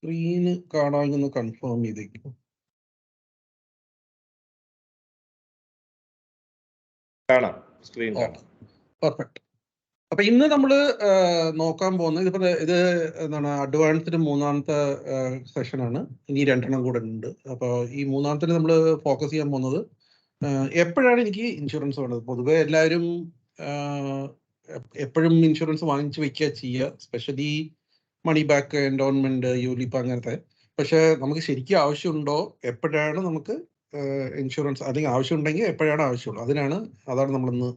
Screen കാണാമെന്ന് confirm ചെയ്തേക്കും. കാണാം, സ്ക്രീൻ കാണാം. പെർഫെക്റ്റ്. അപ്പൊ ഇന്ന് നമ്മൾ നോക്കാൻ പോകുന്നത് ഇത് എന്താണ് അഡ്വാൻസ്ഡ് മൂന്നാമത്തെ സെഷനാണ്. ഇനി 2 കൂടെ ഉണ്ട്. അപ്പോൾ ഈ മൂന്നാമത്തിന് നമ്മൾ ഫോക്കസ് ചെയ്യാൻ പോകുന്നത് എപ്പോഴാണ് എനിക്ക് ഇൻഷുറൻസ് വേണ്ടത്. പൊതുവെ എല്ലാവരും എപ്പോഴും ഇൻഷുറൻസ് വാങ്ങിച്ചു വെക്കുക ചെയ്യുക, specially money back, endowment, ULIP അങ്ങനത്തെ. പക്ഷെ നമുക്ക് ശരിക്കും ആവശ്യമുണ്ടോ, എപ്പോഴാണ് നമുക്ക് ഇൻഷുറൻസ് അല്ലെങ്കിൽ ആവശ്യമുണ്ടെങ്കിൽ എപ്പോഴാണ് ആവശ്യമുള്ളൂ, അതാണ് നമ്മളിന്ന്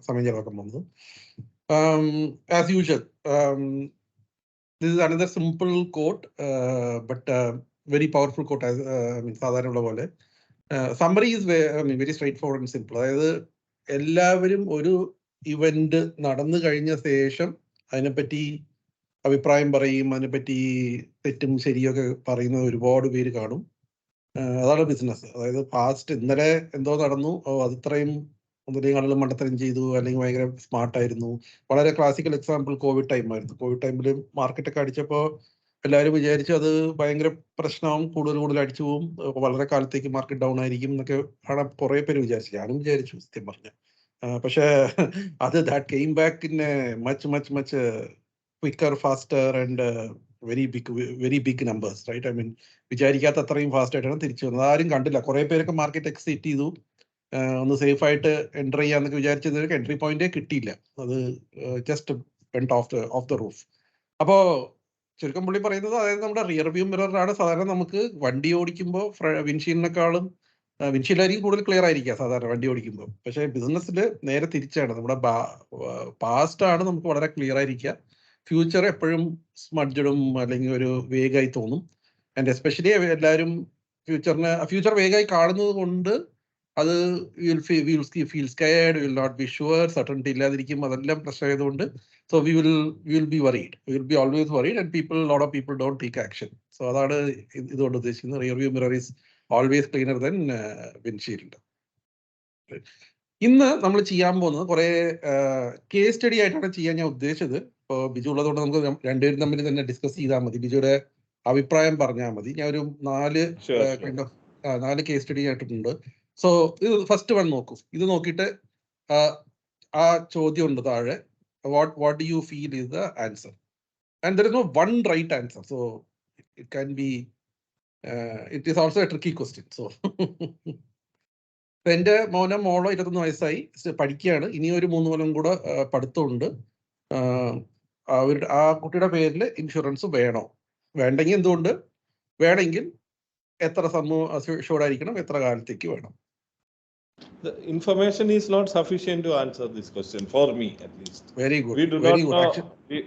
സമയം ചെലവാക്കാൻ പോകുന്നത്. As usual, this is another simple quote, but very powerful quote. As സാധാരണയുള്ള പോലെ summary is very straightforward and simple. അതായത് എല്ലാവരും ഒരു ഇവന്റ് നടന്നു കഴിഞ്ഞ ശേഷം അതിനെപ്പറ്റി അഭിപ്രായം പറയും, അതിനെപ്പറ്റി തെറ്റും ശരിയൊക്കെ പറയുന്ന ഒരുപാട് പേര് കാണും. അതാണ് ബിസിനസ്. അതായത് പാസ്റ്റ് ഇന്നലെ എന്തോ നടന്നു, അതിത്രയും ഒന്നില്ലെങ്കിൽ ആളുകൾ മണ്ടത്തരം ചെയ്തു, അല്ലെങ്കിൽ ഭയങ്കര സ്മാർട്ടായിരുന്നു. വളരെ ക്ലാസിക്കൽ എക്സാമ്പിൾ കോവിഡ് ടൈമായിരുന്നു. കോവിഡ് ടൈമിൽ മാർക്കറ്റൊക്കെ അടിച്ചപ്പോൾ എല്ലാവരും വിചാരിച്ചു അത് ഭയങ്കര പ്രശ്നമാവും, കൂടുതൽ അടിച്ചു പോവും, വളരെ കാലത്തേക്ക് മാർക്കറ്റ് ഡൗൺ ആയിരിക്കും എന്നൊക്കെ ആണ് കുറേ പേര് വിചാരിച്ചു. ഞാനും വിചാരിച്ചു സത്യം പറഞ്ഞ. പക്ഷേ അത് that came back in much quicker, faster and very big numbers, right? I mean വിചാരിക്കാത്ത അത്രയും ഫാസ്റ്റ് ആയിട്ടാണ് തിരിച്ചു വന്നത്. ആരും കണ്ടില്ല. കുറേ പേരൊക്കെ മാർക്കറ്റ് എക്സിറ്റ് ചെയ്തു, ഒന്ന് സേഫ് ആയിട്ട് എൻ്റർ ചെയ്യാന്നൊക്കെ വിചാരിച്ചവർക്ക് എൻട്രി പോയിന്റേ കിട്ടിയില്ല. അത് just went off the roof. അപ്പോൾ ചുരുക്കം പുള്ളി പറയുന്നത്, അതായത് നമ്മുടെ റിയർ വ്യൂ മിററാണ് സാധാരണ നമുക്ക് വണ്ടി ഓടിക്കുമ്പോൾ വിൻഷീൽഡിനെക്കാളും വിൻഷീൽഡായിരിക്കും കൂടുതൽ ക്ലിയർ ആയിരിക്കുക സാധാരണ വണ്ടി ഓടിക്കുമ്പോൾ. പക്ഷേ ബിസിനസ്സിൽ നേരെ തിരിച്ചാണ്. നമ്മുടെ പാസ്റ്റ് ആണ് നമുക്ക് വളരെ ക്ലിയർ ആയിരിക്കുക. ഫ്യൂച്ചർ എപ്പോഴും സ്മഡ്ജഡും അല്ലെങ്കിൽ ഒരു വേഗമായി തോന്നും. ആൻഡ് എസ്പെഷ്യലി എല്ലാവരും ഫ്യൂച്ചർ വേഗമായി കാണുന്നത് കൊണ്ട് അത് feel scared, will not be sure, certainty ഇല്ലാതിരിക്കും. അതെല്ലാം പ്രശ്നമായതുകൊണ്ട് so we will be worried, we will be always worried, and lot of people don't take action. So അതാണ് ഇതുകൊണ്ട് ഉദ്ദേശിക്കുന്നത്. Rear view mirror is always cleaner then windshield. ഇന്ന് നമ്മൾ ചെയ്യാൻ പോകുന്നത് കുറെ കേസ് സ്റ്റഡി ആയിട്ടാണ് ചെയ്യാൻ ഞാൻ ഉദ്ദേശിച്ചത്. ഇപ്പോൾ ബിജു ഉള്ളതുകൊണ്ട് നമുക്ക് രണ്ടുപേരും തമ്മിൽ തന്നെ ഡിസ്കസ് ചെയ്താൽ മതി, ബിജുയുടെ അഭിപ്രായം പറഞ്ഞാൽ മതി. ഞാൻ ഒരു 4 കേസ് സ്റ്റഡി ആയിട്ടുണ്ട്. സോ ഇത് ഫസ്റ്റ് വൺ നോക്കൂ. ഇത് നോക്കിയിട്ട് ആ ചോദ്യം ഉണ്ട് താഴെ, what do you feel is the answer, and there is no one right answer. So it can be it is also a tricky question. So എൻ്റെ മോളോ 21 വയസ്സായി, പഠിക്കുകയാണ്. ഇനി ഒരു 3 കൊല്ലം കൂടെ പഠിത്തമുണ്ട്. ആ കുട്ടിയുടെ പേരിൽ ഇൻഷുറൻസ് വേണോ, വേണ്ടെങ്കിൽ എന്തുകൊണ്ട്, വേണമെങ്കിൽ എത്ര ഷുവറായിരിക്കണം, എത്ര കാലത്തേക്ക് വേണം? The information is not sufficient to answer this question, for me at least. Very good. We do very not good. know. Actually,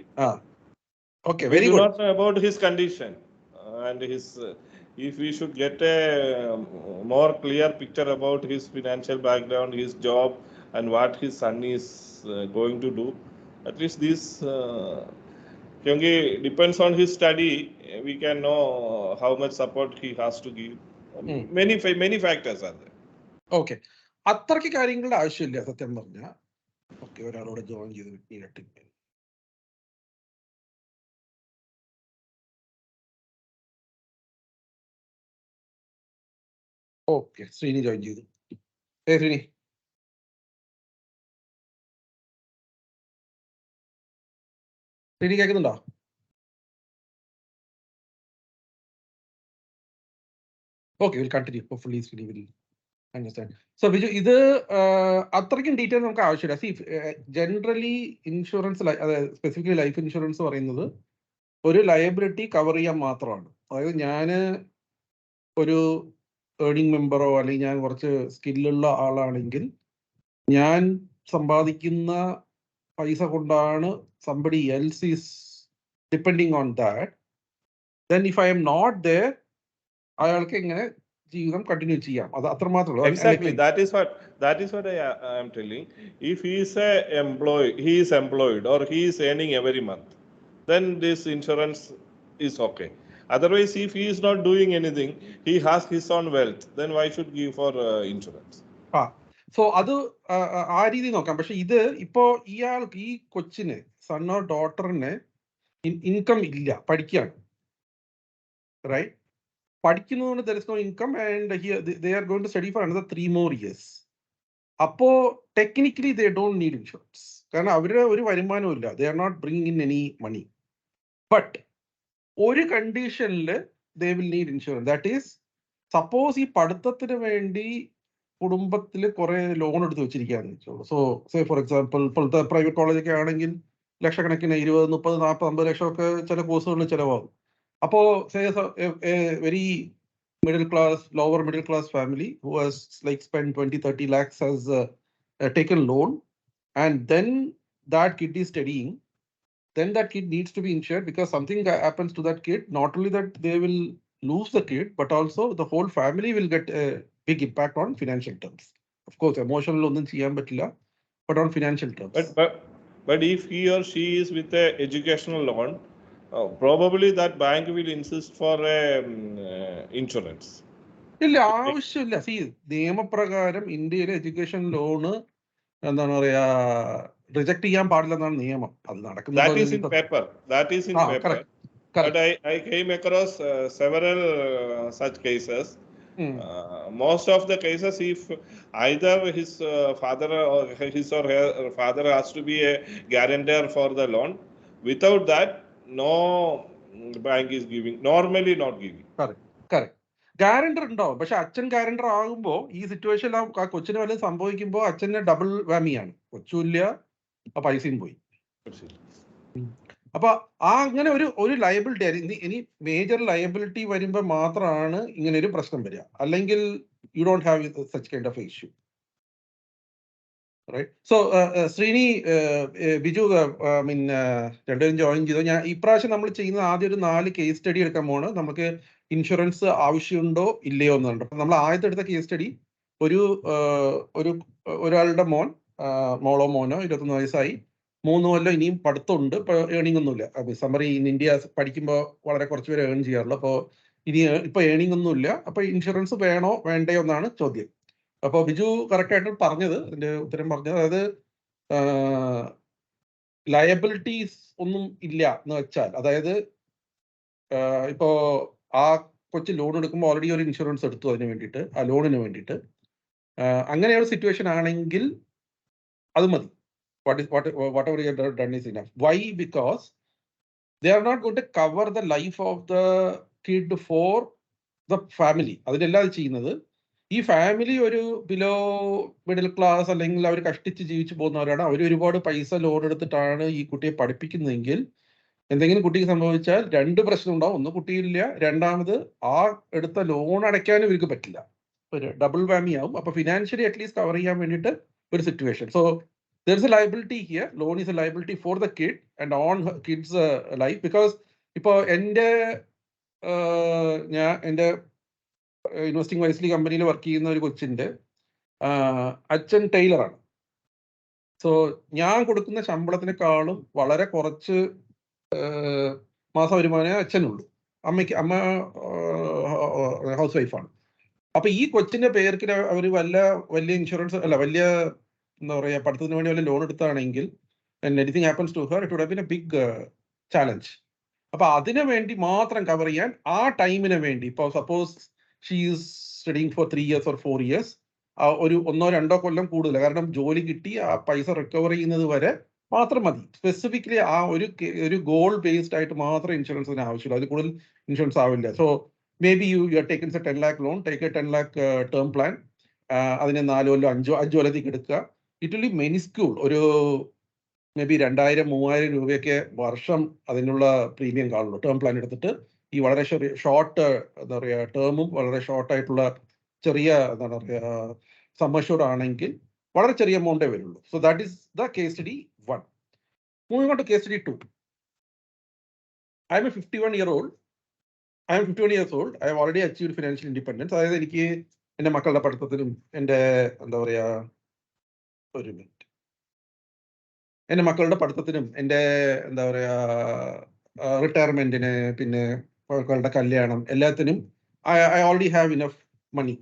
okay, we very do good. not know about his condition and his. If we should get a more clear picture about his financial background, his job, and what his son is going to do, at least this depends on his study, we can know how much support he has to give. Many factors are there. Okay, അത്രയ്ക്ക് കാര്യങ്ങളുടെ ആവശ്യമില്ല സത്യം പറഞ്ഞ. Okay, ഒരാളോട് join ചെയ്ത് okay, Sreeni join ചെയ്തു. ശ്രീനി, കേൾക്കുന്നുണ്ടോ? Okay, will continue. Hopefully Sreeni will understand. So Biju, ഇത് അത്രയ്ക്കും ഡീറ്റെയിൽ നമുക്ക് ആവശ്യമില്ല. സി, ജനറലി ഇൻഷുറൻസ്, അതായത് സ്പെസിഫിക്കലി ലൈഫ് ഇൻഷുറൻസ് പറയുന്നത് ഒരു ലയബിലിറ്റി കവർ ചെയ്യാൻ മാത്രമാണ്. അതായത് ഞാൻ ഒരു ഏർണിംഗ് മെമ്പറോ അല്ലെങ്കിൽ ഞാൻ കുറച്ച് സ്കില്ലുള്ള ആളാണെങ്കിൽ ഞാൻ സമ്പാദിക്കുന്ന പൈസ കൊണ്ടാണ് somebody else is depending on that, then if I am not there, അയാൾക്ക് എങ്ങനെ ജീവിതം കണ്ടിന്യൂ ചെയ്യാം? അത് അത്രമാത്രമേ ഉള്ളൂ. Exactly, that is what I am telling. If he is employed or he is earning every month, then this insurance is okay. Otherwise, if he is not doing anything, he has his own wealth, then why should give for insurance? So അത് ആ രീതി നോക്കാം. പക്ഷെ ഇത് ഇപ്പോ ഇയാൾക്ക്, ഈ കൊച്ചിന്, സണ്ണോ ഡോട്ടറിന് ഇൻകം ഇല്ല, പഠിക്കുകയാണ്. right? പഠിക്കുന്നതുകൊണ്ട് there is no income and here they are going to study for another 3 more years. അപ്പോ technically they don't need insurance. കാരണം അവരുടെ ഒരു വരുമാനവും ഇല്ല. They are not bringing in any money. But ഒരു കണ്ടീഷനിൽ they will need insurance. That is, suppose ഈ പഠിത്തത്തിന് വേണ്ടി കുടുംബത്തിൽ കുറെ ലോൺ എടുത്ത് വെച്ചിരിക്കുകയാണെന്ന് വെച്ചോളൂ. സോ സേ ഫോർ എക്സാമ്പിൾ ഇപ്പോഴത്തെ പ്രൈവറ്റ് കോളേജൊക്കെ ആണെങ്കിൽ ലക്ഷക്കണക്കിന് 20, 30, 40, 50 ലക്ഷമൊക്കെ ചില കോഴ്സുകളിൽ ചിലവാകും. അപ്പോൾ say very middle class, lower middle class family who has like spent 20, 30 lakhs has taken loan, and then that kid is studying, then that kid needs to be insured because something happens to that kid. Not only that they will lose the kid, but also the whole family will get a big impact on financial terms. Of course, emotional ഒന്നും ചെയ്യാൻ പറ്റില്ല, but on financial terms. But if he or she is with a educational loan, probably that bank will insist for insurance. ഇല്ല, ആവശ്യമില്ല. C, നിയമപ്രകാരം ഇന്ത്യയിലെ education loan എന്താണ് പറയാ reject ചെയ്യാൻ പാടില്ലെന്നാണ് നിയമം. അത് നടക്കുന്നത്. That is in paper. That is in paper. Correct. But I came across several such cases. Most of the cases, if either his father or his or her father has to be a guarantor for the loan, without that, no bank is giving. Normally, not giving. Correct. Guarantor ഉണ്ടാവും, പക്ഷെ അച്ഛൻ guarantor ആകുമ്പോൾ ഈ situation ആ കൊച്ചിന് വല്ലതും സംഭവിക്കുമ്പോൾ അച്ഛന് ഡബിൾ വാമിയാണ്. കൊച്ചുമില്ല, ആ പൈസയും പോയി. അപ്പൊ അങ്ങനെ ഒരു ലയബിലിറ്റി, ഇനി മേജർ ലയബിലിറ്റി വരുമ്പോൾ മാത്രമാണ് ഇങ്ങനെ ഒരു പ്രശ്നം വരിക. അല്ലെങ്കിൽ you don't have such kind of issue, right? So Srini, Biju, രണ്ടുപേരും ജോയിൻ ചെയ്തു. ഞാൻ ഇപ്രാവശ്യം നമ്മൾ ചെയ്യുന്ന ആദ്യം ഒരു 4 കേസ് സ്റ്റഡി എടുക്കാൻ പോണ്. നമുക്ക് ഇൻഷുറൻസ് ആവശ്യമുണ്ടോ ഇല്ലയോ എന്നുണ്ട്. അപ്പൊ നമ്മൾ ആദ്യത്തെ എടുത്ത കേസ് സ്റ്റഡി ഒരാളുടെ മോളോ മോനോ 21 വയസ്സായി, 3 കൊല്ലം ഇനിയും പഠിത്തമുണ്ട്, ഇപ്പൊ ഏണിംഗ് ഒന്നുമില്ല. സമ്മറി ഇൻ ഇന്ത്യ പഠിക്കുമ്പോൾ വളരെ കുറച്ച് പേര് ഏൺ ചെയ്യാറുള്ളൂ. അപ്പോൾ ഇപ്പൊ ഏണിംഗ് ഒന്നുമില്ല. അപ്പൊ ഇൻഷുറൻസ് വേണോ വേണ്ടയോ എന്നാണ് ചോദ്യം. അപ്പോൾ ബിജു കറക്റ്റ് ആയിട്ട് പറഞ്ഞത്, അതിന്റെ ഉത്തരം പറഞ്ഞത്, അതായത് ലയബിലിറ്റീസ് ഒന്നും ഇല്ല എന്ന് വെച്ചാൽ, അതായത് ഇപ്പോ ആ കൊച്ചു ലോൺ എടുക്കുമ്പോൾ ഓൾറെഡി ഒരു ഇൻഷുറൻസ് എടുത്തു അതിന് വേണ്ടിയിട്ട്, ആ ലോണിന് വേണ്ടിയിട്ട്. അങ്ങനെയൊരു സിറ്റുവേഷൻ ആണെങ്കിൽ അത് മതി. whatever you have done is enough. Why? Because they are not going to cover the life of the kid for the family. അതിനെല്ലാം അത് ചെയ്യുന്നത് ഈ ഫാമിലി ഒരു ബിലോ മിഡിൽ ക്ലാസ് അല്ലെങ്കിൽ അവർ കഷ്ടിച്ച് ജീവിച്ചു പോകുന്നവരാണ്. അവർ ഒരുപാട് പൈസ ലോൺ എടുത്തിട്ടാണ് ഈ കുട്ടിയെ പഠിപ്പിക്കുന്നതെങ്കിൽ എന്തെങ്കിലും കുട്ടിക്ക് സംഭവിച്ചാൽ 2 പ്രശ്നം ഉണ്ടാവും. ഒന്ന്, കുട്ടിയില്ല. രണ്ടാമത്, ആ എടുത്ത ലോൺ അടയ്ക്കാനും ഇവർക്ക് പറ്റില്ല. ഒരു ഡബിൾ വാമി ആവും. അപ്പൊ ഫിനാൻഷ്യലി അറ്റ്ലീസ്റ്റ് കവർ ചെയ്യാൻ വേണ്ടിയിട്ട് ഒരു situation. So there is a liability here. Loan is a liability for the kid and on kids life, because ipo ende investing wisely company work ചെയ്യുന്ന ഒരു കൊച്ചിന്റെ അച്ഛൻ ടൈലർ ആണ്. സോ ഞാൻ കൊടുക്കുന്ന ശമ്പളത്തിനേക്കാളും വളരെ കുറച്ച് മാസ വരുമാനമേ അച്ഛനുള്ളൂ. അമ്മ ഹൗസ് വൈഫാണ്. അപ്പൊ ഈ കൊച്ചിന്റെ പേർക്ക് അവർ വലിയ ഇൻഷുറൻസ് അല്ല, വലിയ എന്താ പറയുക, പഠിത്തത്തിന് വേണ്ടി വല്ല ലോൺ എടുത്താണെങ്കിൽ anything happens to her, it would have been a big challenge. അപ്പൊ അതിനു വേണ്ടി മാത്രം കവർ ചെയ്യാൻ, ആ ടൈമിന് വേണ്ടി, ഇപ്പോൾ suppose she is studying for 3 years or 4 years, ഒരു 1-2 കൊല്ലം കൂടുതൽ, കാരണം ജോലി കിട്ടി ആ പൈസ റിക്കവർ ചെയ്യുന്നത് വരെ മാത്രം മതി. സ്പെസിഫിക്കലി ആ ഒരു ഗോൾ ബേസ്ഡ് ആയിട്ട് മാത്രം ഇൻഷുറൻസിന് ആവശ്യമില്ല. അതിൽ കൂടുതൽ ഇൻഷുറൻസ് ആവില്ല. So may be you are taken 10 lakh loan, take a 10 lakh term plan. അതിനെ 4 കൊല്ലം 5 കൊല്ലത്തേക്ക് എടുക്കുക. It will be miniscule. ഒരു മേ ബി 2000-3000 രൂപയൊക്കെ വർഷം അതിനുള്ള പ്രീമിയം കാണുള്ളൂ. ടേം പ്ലാൻ എടുത്തിട്ട് ഈ വളരെ ഷോർട്ട് എന്താ പറയുക ടേമും വളരെ ഷോർട്ടായിട്ടുള്ള ചെറിയ എന്താണ് പറയുക സമ്മഷ്യൂർഡ് ആണെങ്കിൽ വളരെ ചെറിയ എമൗണ്ടേ വരുള്ളൂ. So that is the case study 1. Moving on to case study 2. I am a 51 years old. I have already achieved financial independence. അതായത് എനിക്ക് എൻ്റെ മക്കളുടെ പഠിത്തത്തിനും എൻ്റെ എന്താ പറയുക എൻ്റെ മക്കളുടെ പഠിത്തത്തിനും എൻ്റെ എന്താ പറയുക റിട്ടയർമെന്റിന്, പിന്നെ മക്കളുടെ കല്യാണം, എല്ലാത്തിനും I already have enough money.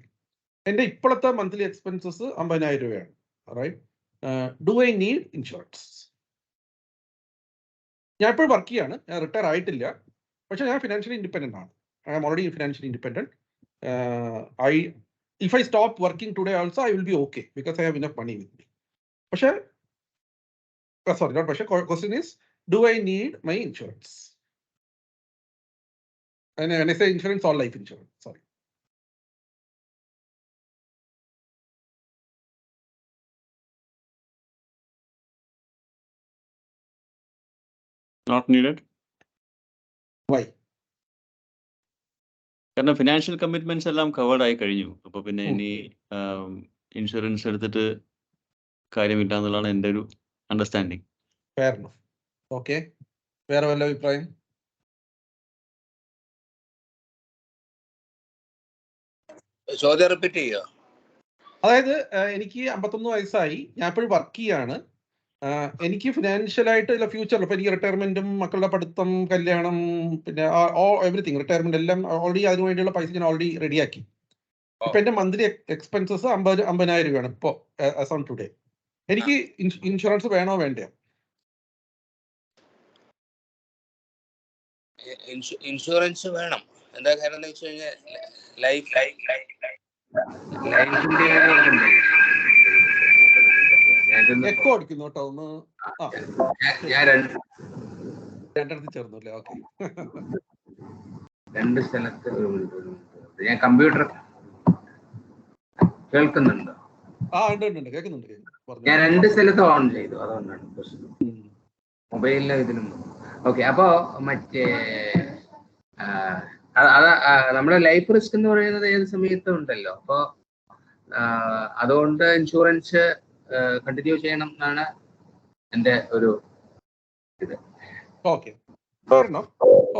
എൻ്റെ ഇപ്പോഴത്തെ മന്ത്ലി എക്സ്പെൻസസ് 50,000 രൂപയാണ്. Right? Do I need insurance? ഞാൻ ഇപ്പോൾ വർക്ക് ചെയ്യാണ്, ഞാൻ റിട്ടയർ ആയിട്ടില്ല, പക്ഷെ ഞാൻ ഫിനാൻഷ്യലി ഇൻഡിപെൻഡൻ്റ് ആണ്. I am already financially independent. If I stop working today also, I will be okay because I have enough money with me. Sorry, not Pasha. Question is, do I need my insurance? And when I say insurance, all life insurance. Sorry. Not needed. Why? കാരണം financial commitments എല്ലാം covered ആയി കഴിഞ്ഞു. അപ്പൊ പിന്നെ ഇനി insurance എടുത്തിട്ട് കാര്യമില്ല എന്നുള്ളതാണ് എൻ്റെ ഒരു അണ്ടർസ്റ്റാൻഡിങ്. Fair enough. Okay. വേറെ വല്ല അഭിപ്രായം? ചോദ്യം റിപ്പീറ്റ് ചെയ്യുക. അതായത് എനിക്ക് 51 വയസ്സായി, ഞാൻ ഇപ്പോഴും വർക്ക് ചെയ്യാണ്. എനിക്ക് ഫിനാൻഷ്യലായിട്ട് ഫ്യൂച്ചറിൽ ഇപ്പൊ എനിക്ക് റിട്ടയർമെന്റും മക്കളുടെ പഠിത്തം, കല്യാണം, പിന്നെ എവറിത്തിങ് റിട്ടയർമെന്റ് എല്ലാം ഓൾറെഡി അതിനു വേണ്ടിയുള്ള പൈസ ഞാൻ ഓൾറെഡി റെഡിയാക്കി. ഇപ്പൊ എന്റെ മന്ത്ലി എക്സ്പെൻസസ് 50,000 രൂപയാണ് ഇപ്പോ ആസ് ഓൺ ടുഡേ. എനിക്ക് ഇൻഷുറൻസ് വേണോ വേണ്ടയോ? ഇൻഷുറൻസ് വേണം. എന്താ കാരണം എന്ന് വെച്ച് കഴിഞ്ഞാൽ ലൈഫിന്റെ എക്കോ അടിക്കുന്നു കേട്ടോ ഒന്ന്. ഞാൻ രണ്ടിടത്ത് ചേർന്നു അല്ലേ? ഓക്കെ. രണ്ട് സ്ഥലത്ത് ഞാൻ കമ്പ്യൂട്ടർ കേൾക്കുന്നുണ്ടോ? ഉണ്ട് കേൾക്കുന്നുണ്ട്. ഞാൻ രണ്ട് സ്ഥലത്ത് ഓൺ ചെയ്തു, അതുകൊണ്ടാണ് പ്രശ്നം. മൊബൈലിലും ഇതിലും. ഓക്കെ. അപ്പോ മറ്റേ നമ്മുടെ ലൈഫ് റിസ്ക് എന്ന് പറയുന്നത് ഏത് സമയത്തും ഉണ്ടല്ലോ. അപ്പോ അതുകൊണ്ട് ഇൻഷുറൻസ് കണ്ടിന്യൂ ചെയ്യണം എന്നാണ് എൻ്റെ ഒരു ഇത്. ഓക്കെ.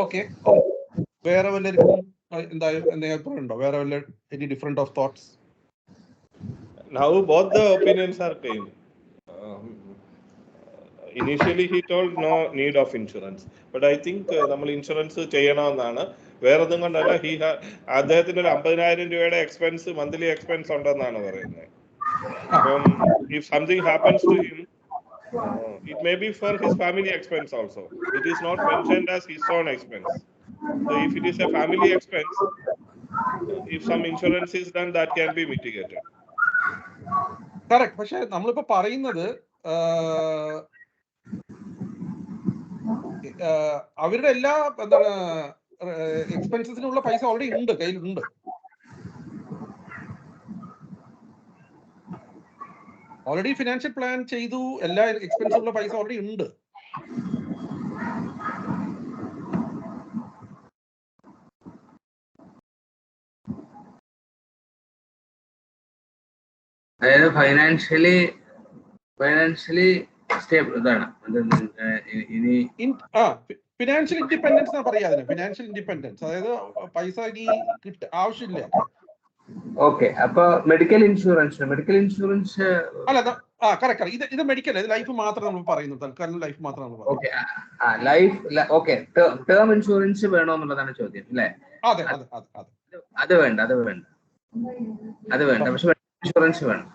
ഓക്കെ. വേറെ വല്ലവർക്കും എന്തെങ്കിലും അഭിപ്രായം ഉണ്ടോ? വേറെ വല്ല any different of thoughts? Now both the opinions are came. Initially he told no need of insurance, but I think നമ്മൾ ഇൻഷുറൻസ് ചെയ്യണമെന്നാണ്. വേറെ ഒന്നും കൊണ്ടല്ല, അദ്ദേഹത്തിന് ഒരു 50,000 രൂപയുടെ എക്സ്പെൻസ്, മന്ത്ലി എക്സ്പെൻസ് ഉണ്ടെന്നാണ് പറയുന്നത്. അപ്പം if something happens to him, it may be for his family expense also. It is not mentioned as his own expense. So if it is a family expense, if some insurance is done, that can be mitigated. Correct. പക്ഷെ നമ്മളിപ്പോ പറയുന്നത് അവരുടെ എല്ലാ എന്താണ് എക്സ്പെൻസസിനുള്ള പൈസ already ഉണ്ട്, കയ്യിലുണ്ട്. Already financial plan ചെയ്തു, എല്ലാ എക്സ്പെൻസിനുള്ള പൈസ ഓൾറെഡി ഉണ്ട്. അതായത് ഫൈനാൻഷ്യലി സ്റ്റേബിൾ ഇതാണ്. ഇനി ഫിനാൻഷ്യൽ ഇൻഡിപെൻഡൻസ് എന്നാ പറയാ അതിന്. ഫിനാൻഷ്യൽ ഇൻഡിപെൻഡൻസ് അതായത് പൈസ ഇനി ആവശ്യമില്ല. ഓക്കെ. അപ്പൊ മെഡിക്കൽ ഇൻഷുറൻസ് അല്ല, കറക്റ്റ്. ഇത് മെഡിക്കൽ, ഇത് ലൈഫ് മാത്രം നമ്മൾ പറയുന്നത്. തൽക്കാലം ലൈഫ് മാത്രം നമ്മൾ പറയുന്നത്. Okay. Life okay. Term insurance വേണോ എന്നുള്ളതാണ് ചോദ്യം അല്ലേ? അതെ. അത് വേണ്ട. പക്ഷെ ഇൻഷുറൻസ് വേണം.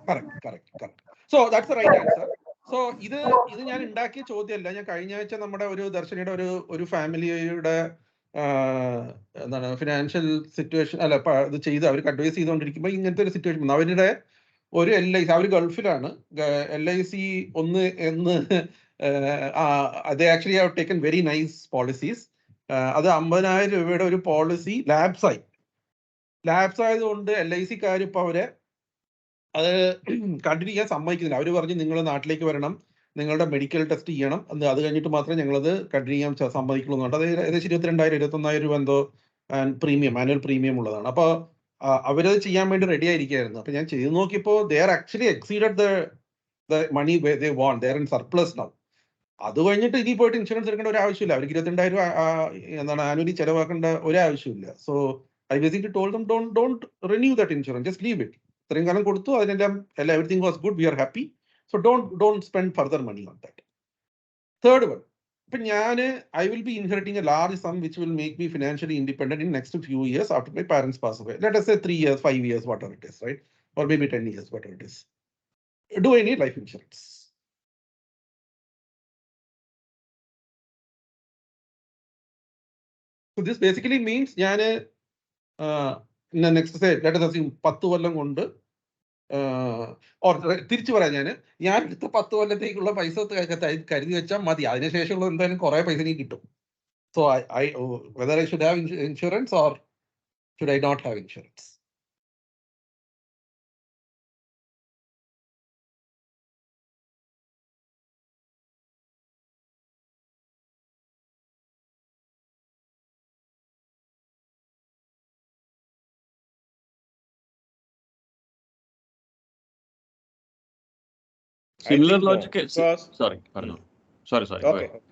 Correct. So that's the right answer. സോ ഇത് ഞാൻ ഉണ്ടാക്കിയ ചോദ്യമല്ല. ഞാൻ കഴിഞ്ഞ ആഴ്ച നമ്മുടെ ഒരു ദർശനയുടെ ഒരു ഫാമിലിയുടെ എന്താണ് ഫിനാൻഷ്യൽ സിറ്റുവേഷൻ അല്ല ഇത് ചെയ്ത് അവർക്ക് അഡ്വൈസ് ചെയ്തുകൊണ്ടിരിക്കുമ്പോൾ ഇങ്ങനത്തെ ഒരു സിറ്റുവേഷൻ വന്നു. അവരുടെ ഒരു LIC, അവർ ഗൾഫിലാണ്. LIC ഒന്ന് അത് actually have taken very nice policies. അത് 50,000 രൂപയുടെ ഒരു പോളിസി ലാപ്സ് ആയതുകൊണ്ട് LIC-ക്കാർ ഇപ്പോൾ അവരെ അത് കണ്ടിന്യൂ ചെയ്യാൻ സമ്മതിക്കുന്നില്ല. അവർ പറഞ്ഞു നിങ്ങൾ നാട്ടിലേക്ക് വരണം, നിങ്ങളുടെ മെഡിക്കൽ ടെസ്റ്റ് ചെയ്യണം, അത് കഴിഞ്ഞിട്ട് മാത്രമേ ഞങ്ങളത് കണ്ടിന്യൂ ചെയ്യാൻ സമ്മതിക്കുള്ളൂ എന്നുണ്ട്. അത് ഏകദേശം 22,000-21,000 രൂപ എന്തോ ആനുവൽ പ്രീമിയം ഉള്ളതാണ്. അപ്പോൾ അവരത് ചെയ്യാൻ വേണ്ടി റെഡി ആയിരിക്കുകയായിരുന്നു. അപ്പോൾ ഞാൻ ചെയ്ത് നോക്കിയപ്പോൾ they are actually exceeded the money they want, they are in surplus now. അത് കഴിഞ്ഞിട്ട് ഇനി പോയിട്ട് ഇൻഷുറൻസ് എടുക്കേണ്ട ഒരു ആവശ്യമില്ല. അവർക്ക് 22,000 രൂപ ആനുവലി ചെലവാക്കേണ്ട ഒരു ആവശ്യമില്ല. So I basically told them don't renew that insurance, just leave it. ഇത്രയും കാലം കൊടുത്തു, അതിനെല്ലാം everything was good, we are happy, so don't spend further money on that. Third one, ഇപ്പൊ I will be inheriting a large sum which will make me financially independent in next few years after my parents pass away. Let us say 3 years, 5 years, whatever it is, right? Or maybe 10 years, whatever it is. Do I need life insurance? So this basically means ഞാൻ next say let us assume 10 കൊല്ലം കൊണ്ട് തിരിച്ചു പറയാം, ഞാൻ എടുത്ത 10 കൊല്ലത്തേക്കുള്ള പൈസ കരുതി വെച്ചാൽ മതി. അതിനുശേഷമുള്ള എന്തായാലും കുറെ പൈസ എനിക്ക് കിട്ടും. So I whether I should have insurance or should I not have insurance? Similar think no, logic. because Sorry. Sorry. Go okay. ahead.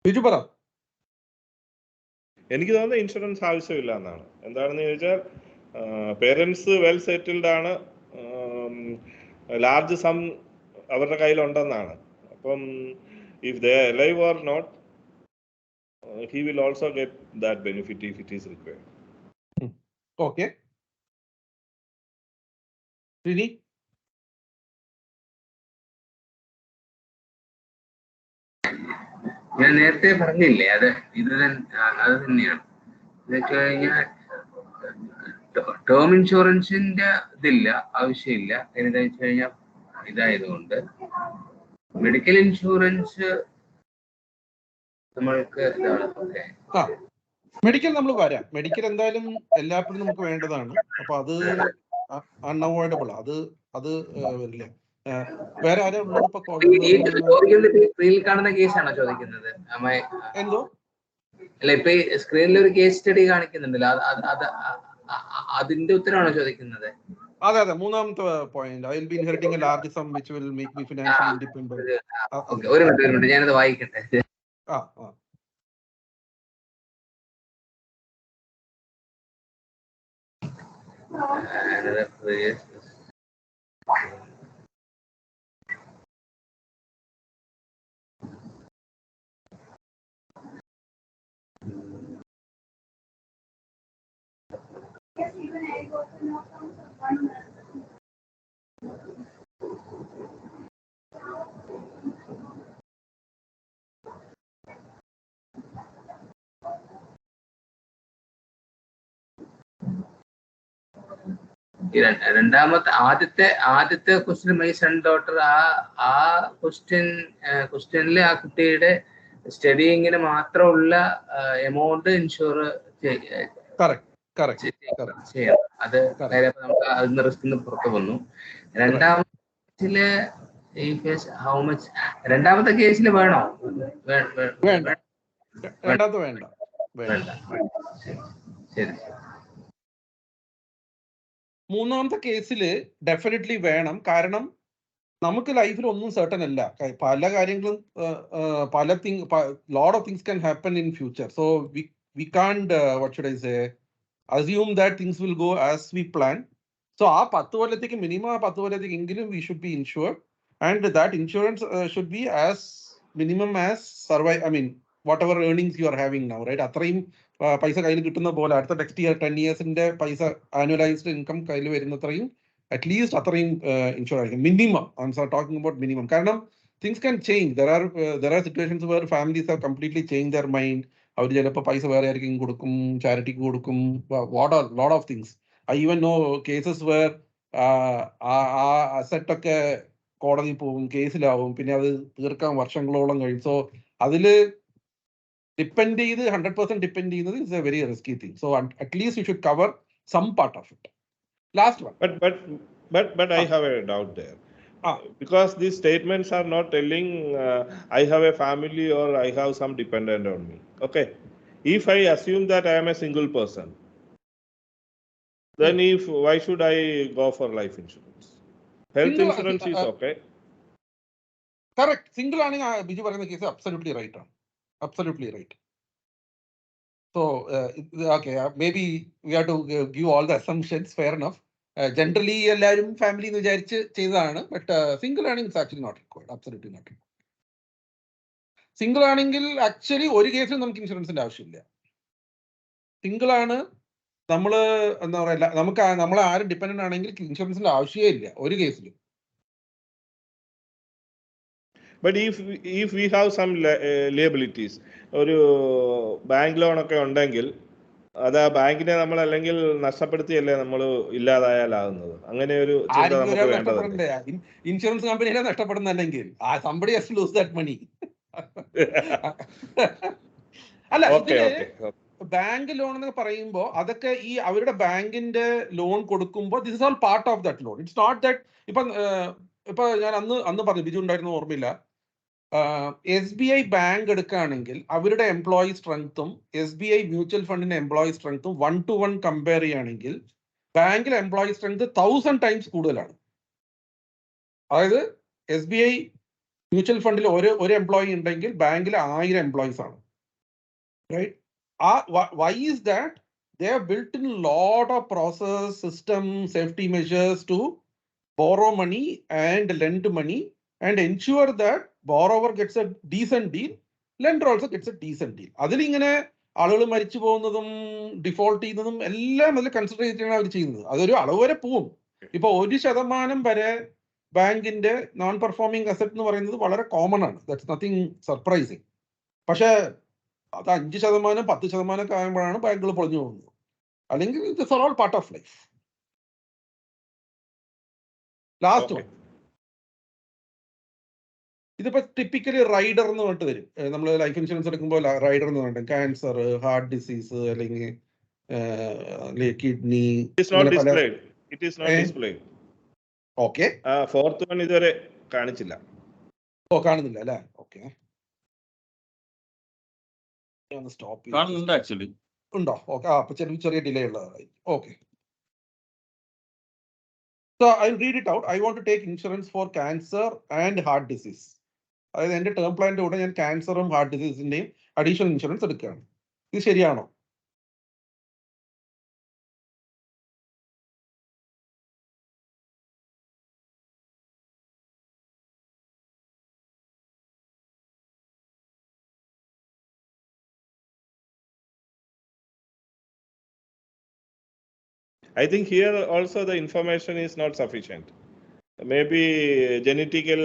Biju പറ. എനിക്ക് തോന്നുന്നത് ഇൻഷുറൻസ് ആവശ്യമില്ല എന്നാണ്. എന്താണെന്ന് ചോദിച്ചാൽ പേരൻസ് വെൽ സെറ്റിൽഡ് ആണ്, ലാർജ് സം അവരുടെ കയ്യിലുണ്ടെന്നാണ്. അപ്പം if they alive or not, he will also get that benefit if it is required. Okay. Really? ഞാൻ നേരത്തെ പറഞ്ഞില്ലേ, അത് തന്നെയാണ്. എന്ന് വെച്ച് കഴിഞ്ഞാൽ ടേം ഇൻഷുറൻസിന്റെ ഇതില്ല, ആവശ്യമില്ല. എന്താ വെച്ച് കഴിഞ്ഞാൽ ഇതായതുകൊണ്ട് മെഡിക്കൽ ഇൻഷുറൻസ് നമ്മൾക്ക് ഇതാണ്. മെഡിക്കൽ നമ്മൾ വരാം. മെഡിക്കൽ എന്തായാലും എല്ലാപ്പോഴും നമുക്ക് വേണ്ടതാണ്. അപ്പൊ അത് അൺഅവോയ്ഡബിൾ. അത് വരില്ല. വേറെ ആരാ ഉള്ളത്? സ്ക്രീനിൽ കാണുന്ന കേസാണോ ചോദിക്കുന്നത്? എന്തോ അല്ല, ഇപ്പൊ സ്ക്രീനിൽ ഒരു കേസ് സ്റ്റഡി കാണിക്കുന്നുണ്ടല്ലോ, അതിന്റെ ഉത്തരവാണോ ചോദിക്കുന്നത്? അതെ, മൂന്നാമത്തെ point. I will be inheriting a large sum which will make me financially independent. ഒരു മിനിറ്റ് ഞാനത് വായിക്കട്ടെ. ആദ്യത്തെ ക്വസ്റ്റ്യൻ, മൈ സൺ ഡോട്ടർ, ആ ക്വസ്റ്റ്യനിൽ ആ കുട്ടിയുടെ സ്റ്റഡിയിങ്ങിന് മാത്രമുള്ള എമൗണ്ട് ഇൻഷുർ ചെയ്യണം. അത് നമുക്ക് അതിന് റിസ്കിന്ന് പുറത്തു വന്നു. രണ്ടാമത്തെ ഹൗ മച്ച്? രണ്ടാമത്തെ കേസിൽ വേണോ? വേണ്ട. ശരി. മൂന്നാമത്തെ കേസിൽ ഡെഫിനറ്റ്ലി വേണം. കാരണം നമുക്ക് ലൈഫിൽ ഒന്നും സർട്ടൻ അല്ല. പല കാര്യങ്ങളും ലോട്ട് of things can happen in future. So we Kant what should I say assume that things will go as we plan. So ആ 10 കൊല്ലത്തേക്ക് മിനിമം 10 കൊല്ലത്തേക്ക് എങ്കിലും we should be insured, and that insurance should be as minimum as survive, I mean whatever earnings you are having now, right? അത്രയും പൈസ കയ്യിൽ കിട്ടുന്ന പോലെ അടുത്ത നെക്സ്റ്റ് ഇയർ 10 yearsന്റെ പൈസ ആനുവലൈസ്ഡ് ഇൻകം കയ്യിൽ വരുന്നത്രയും അറ്റ്ലീസ്റ്റ് അത്രയും ഇൻഷുർ ആയിരിക്കും minimum. I am talking about minimum. കാരണം things can change. There are situations where families have completely changed their mind. അവർ ചിലപ്പോൾ പൈസ വേറെ ആയിരിക്കും കൊടുക്കും, ചാരിറ്റിക്ക് കൊടുക്കും, lot of things. I even know cases where ആ അസറ്റൊക്കെ കോടതി പോകും, കേസിലാവും, പിന്നെ അത് തീർക്കാൻ വർഷങ്ങളോളം കഴിയും. സോ അതിൽ ഡിപ്പെൻഡ് ചെയ്ത് 100% ഡിപ്പെൻഡ് ചെയ്യുന്നത് is a very risky thing. So at least you should cover some part of it. Last one. But I have a doubt there. Because these statements are not telling I have a family or I have some dependent on me. Okay, if I assume that I am a single person, then why should I go for life insurance? Health insurance is okay. Correct. Single ആണെങ്കിൽ ബിജു പറയുന്ന case absolutely right ആണ്. Absolutely right. So okay, maybe we have to give all the assumptions. Fair enough. Generally എല്ലാവരും family എന്ന് വിചാരിച്ച് ചെയ്തതാണ്. But single ആണെങ്കിൽ it's actually not required. Absolutely not required. Single ആണെങ്കിൽ actually ഒരു കേസിലും നമുക്ക് ഇൻഷുറൻസിന്റെ ആവശ്യമില്ല. സിംഗിൾ ആണ് നമ്മള് എന്താ പറയാ നമുക്ക് നമ്മൾ ആരും ഡിപ്പെൻഡന്റ് ആണെങ്കിൽ ഇൻഷുറൻസിന്റെ ആവശ്യമേ ഇല്ല ഒരു കേസിലും. But if we have some liabilities, ഒരു ബാങ്ക് ലോൺ ഒക്കെ ഉണ്ടെങ്കിൽ അത് ആ ബാങ്കിനെ നമ്മൾ അല്ലെങ്കിൽ നഷ്ടപ്പെടുത്തിയല്ലേ നമ്മൾ ഇല്ലാതായാലാകുന്നത്. അങ്ങനെ ഒരു ചിന്ത ആരെങ്കിലും നമുക്ക് ഒരാൾ വേണ്ടതല്ലേ? നഷ്ടപ്പെടണ്ടേ? ഇൻഷുറൻസ് കമ്പനിയിലെ നഷ്ടപ്പെടുന്നല്ലെങ്കിൽ somebody has to lose that money. അല്ല, ഓക്കെ ഇതില് ഓക്കെ ബാങ്ക് ലോൺ എന്നൊക്കെ പറയുമ്പോൾ അതൊക്കെ ഈ അവരുടെ ബാങ്കിന്റെ ലോൺ കൊടുക്കുമ്പോൾ this is all part of that loan. It's not that ഇപ്പൊ ഞാൻ അന്ന് പറഞ്ഞു, ബിജു ഉണ്ടായിരുന്നു ഓർമ്മയില്ല, SBI ബാങ്ക് എടുക്കുകയാണെങ്കിൽ അവരുടെ എംപ്ലോയി സ്ട്രെങ്ത്തും SBI മ്യൂച്വൽ ഫണ്ടിന്റെ എംപ്ലോയി സ്ട്രെങ്ത്തും 1-to-1 കമ്പയർ ചെയ്യുകയാണെങ്കിൽ ബാങ്കിലെ എംപ്ലോയി സ്ട്രെങ്ത് 1000 times കൂടുതലാണ്. അതായത് SBI മ്യൂച്വൽ ഫണ്ടിൽ ഒരു എംപ്ലോയി ഉണ്ടെങ്കിൽ ബാങ്കിൽ 1000 എംപ്ലോയീസ് ആണ്. Right? Why is that? They have built in a lot of process, system, safety measures to borrow money and lend money and ensure that borrower gets a decent deal, lender also gets a decent deal. അതിലിങ്ങനെ ആളുകൾ മരിച്ചു പോകുന്നതും default ചെയ്യുന്നതും എല്ലാം അതിൽ consider ചെയ്തിട്ടാണ് അവർ ചെയ്യുന്നത്. അതൊരു അളവ് വരെ പോവും. ഇപ്പൊ 1% വരെ ബാങ്കിന്റെ നോൺ പെർഫോമിംഗ് അസറ്റ് എന്ന് പറയുന്നത് വളരെ കോമൺ ആണ്. That's nothing surprising. പക്ഷെ അത് 5%, 10% ഒക്കെ ആകുമ്പോഴാണ് ബാങ്കുകൾ പൊളിഞ്ഞു പോകുന്നത്. അല്ലെങ്കിൽ it's all part of life. Last one, ഇതിപ്പോ ടിപ്പിക്കലി റൈഡർ എന്ന് പറഞ്ഞിട്ട് വരും. നമ്മൾ ലൈഫ് ഇൻഷുറൻസ് എടുക്കുമ്പോൾ റൈഡർ എന്ന് പറഞ്ഞിട്ട് ക്യാൻസർ, ഹാർട്ട് ഡിസീസ്, അല്ലെങ്കിൽ കിഡ്നി, ഓക്കെ. ഫോർത്ത് വൺ ഇതുവരെ കാണിച്ചില്ല. കാണുന്നില്ല അല്ലേ? ഓക്കെ, കാണുന്നുണ്ട് ആക്ച്വലി. ഉണ്ടോ? ഓക്കെ, അപ്പൊ ചെറിയ ഡിലേ ഉള്ളതായി. Okay, so I'll read it out. I want to take insurance for cancer and heart disease. അതായത് എന്റെ ടേം പ്ലാനിന്റെ കൂടെ ഞാൻ ക്യാൻസറും ഹാർട്ട് ഡിസീസിന്റെയും അഡീഷണൽ ഇൻഷുറൻസ് എടുക്കുകയാണ്. ഇത് ശരിയാണോ? I think here also the information is not sufficient. Maybe genetical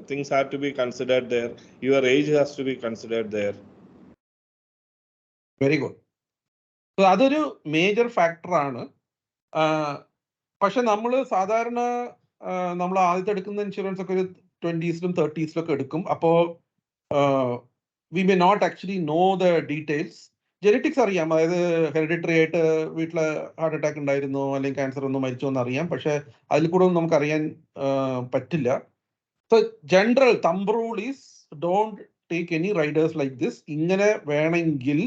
things have to be considered there. Your age has to be considered there. Very good. So അതൊരു major ഫാക്ടറാണ്. പക്ഷെ നമ്മൾ സാധാരണ നമ്മൾ ആദ്യത്തെ എടുക്കുന്ന ഇൻഷുറൻസ് ഒക്കെ ഒരു 20s-ലും 30s-ലും ഒക്കെ എടുക്കും. അപ്പോൾ we may not actually know the details. Genetics അറിയാം, അതായത് ഹെറിഡിറ്ററി ആയിട്ട് വീട്ടിൽ ഹാർട്ട് അറ്റാക്ക് ഉണ്ടായിരുന്നോ അല്ലെങ്കിൽ ക്യാൻസർ ഒന്നും മരിച്ചോ എന്ന് അറിയാം. പക്ഷെ അതിൽ കൂടെ ഒന്നും നമുക്ക് അറിയാൻ പറ്റില്ല. So general thumb rule is don't take any Riders like this. ഇങ്ങനെ വേണമെങ്കിൽ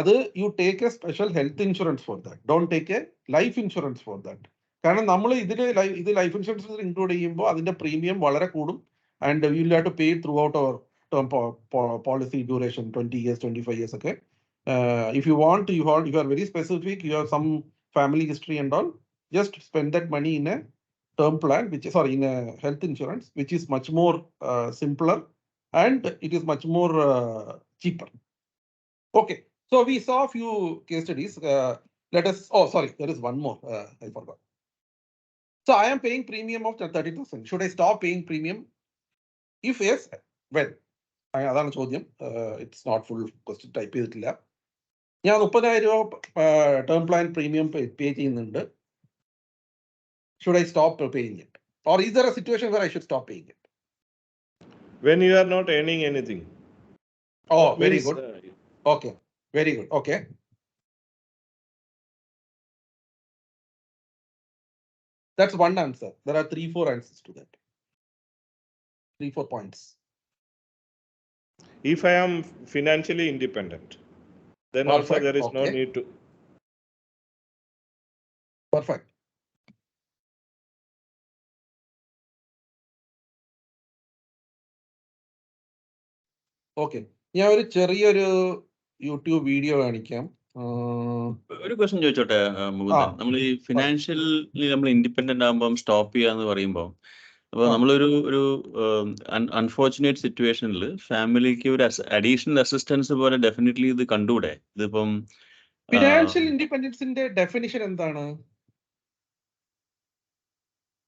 അത് you take A special health insurance for that. Don't take A life insurance for that. കാരണം നമ്മൾ ഇത് ലൈഫ് ഇൻഷുറൻസ് ഇൻക്ലൂഡ് ചെയ്യുമ്പോൾ അതിന്റെ പ്രീമിയം വളരെ കൂടും. And you will have to pay throughout our term policy duration, 20 years, 25 years ഒക്കെ. If you want, you are very specific, you have some family history and all, just spend that money in a term plan, in a health insurance, which is much more simpler and it is much more cheaper. Okay, so we saw a few case studies. There is one more, I forgot. So I am paying premium of 30,000. Should I stop paying premium? If yes, when? അതാണ് ചോദ്യം. It's not full question type ചെയ്തിട്ടില്ല. ഞാൻ 30,000 രൂപ term plan premium പേ ചെയ്യുന്നുണ്ട്. Should I stop paying it? Or is there a situation where I should stop paying it? When you are not earning anything. Oh, very good. Okay, very good. Okay. That's one answer. There are 3-4 answers to that. 3-4 points. If I am financially independent, then Perfect. also there is no Okay. need to. Perfect. Okay, ഞാൻ ഒരു ചെറിയൊരു YouTube video കാണിക്കാം. ഒരു question ചോദിച്ചോട്ടെ മുകുന്ദൻ. നമ്മൾ ഈ financially നമ്മൾ independent ആകുമ്പോൾ സ്റ്റോപ്പ് ചെയ്യാന്ന് പറയുമ്പോൾ, അപ്പോൾ നമ്മളൊരു അൺഫോർച്ചുനേറ്റ് സിറ്റുവേഷനിൽ ഫാമിലിക്ക് ഒരു അഡീഷണൽ അസിസ്റ്റൻസ് പോലെ ഡെഫിനറ്റ്ലി ഇത് കണ്ടൂടെ? ഇതിപ്പം ഫിനാൻഷ്യൽ ഇൻഡിപെൻഡൻസിന്റെ ഡെഫിനിഷൻ എന്താണ്?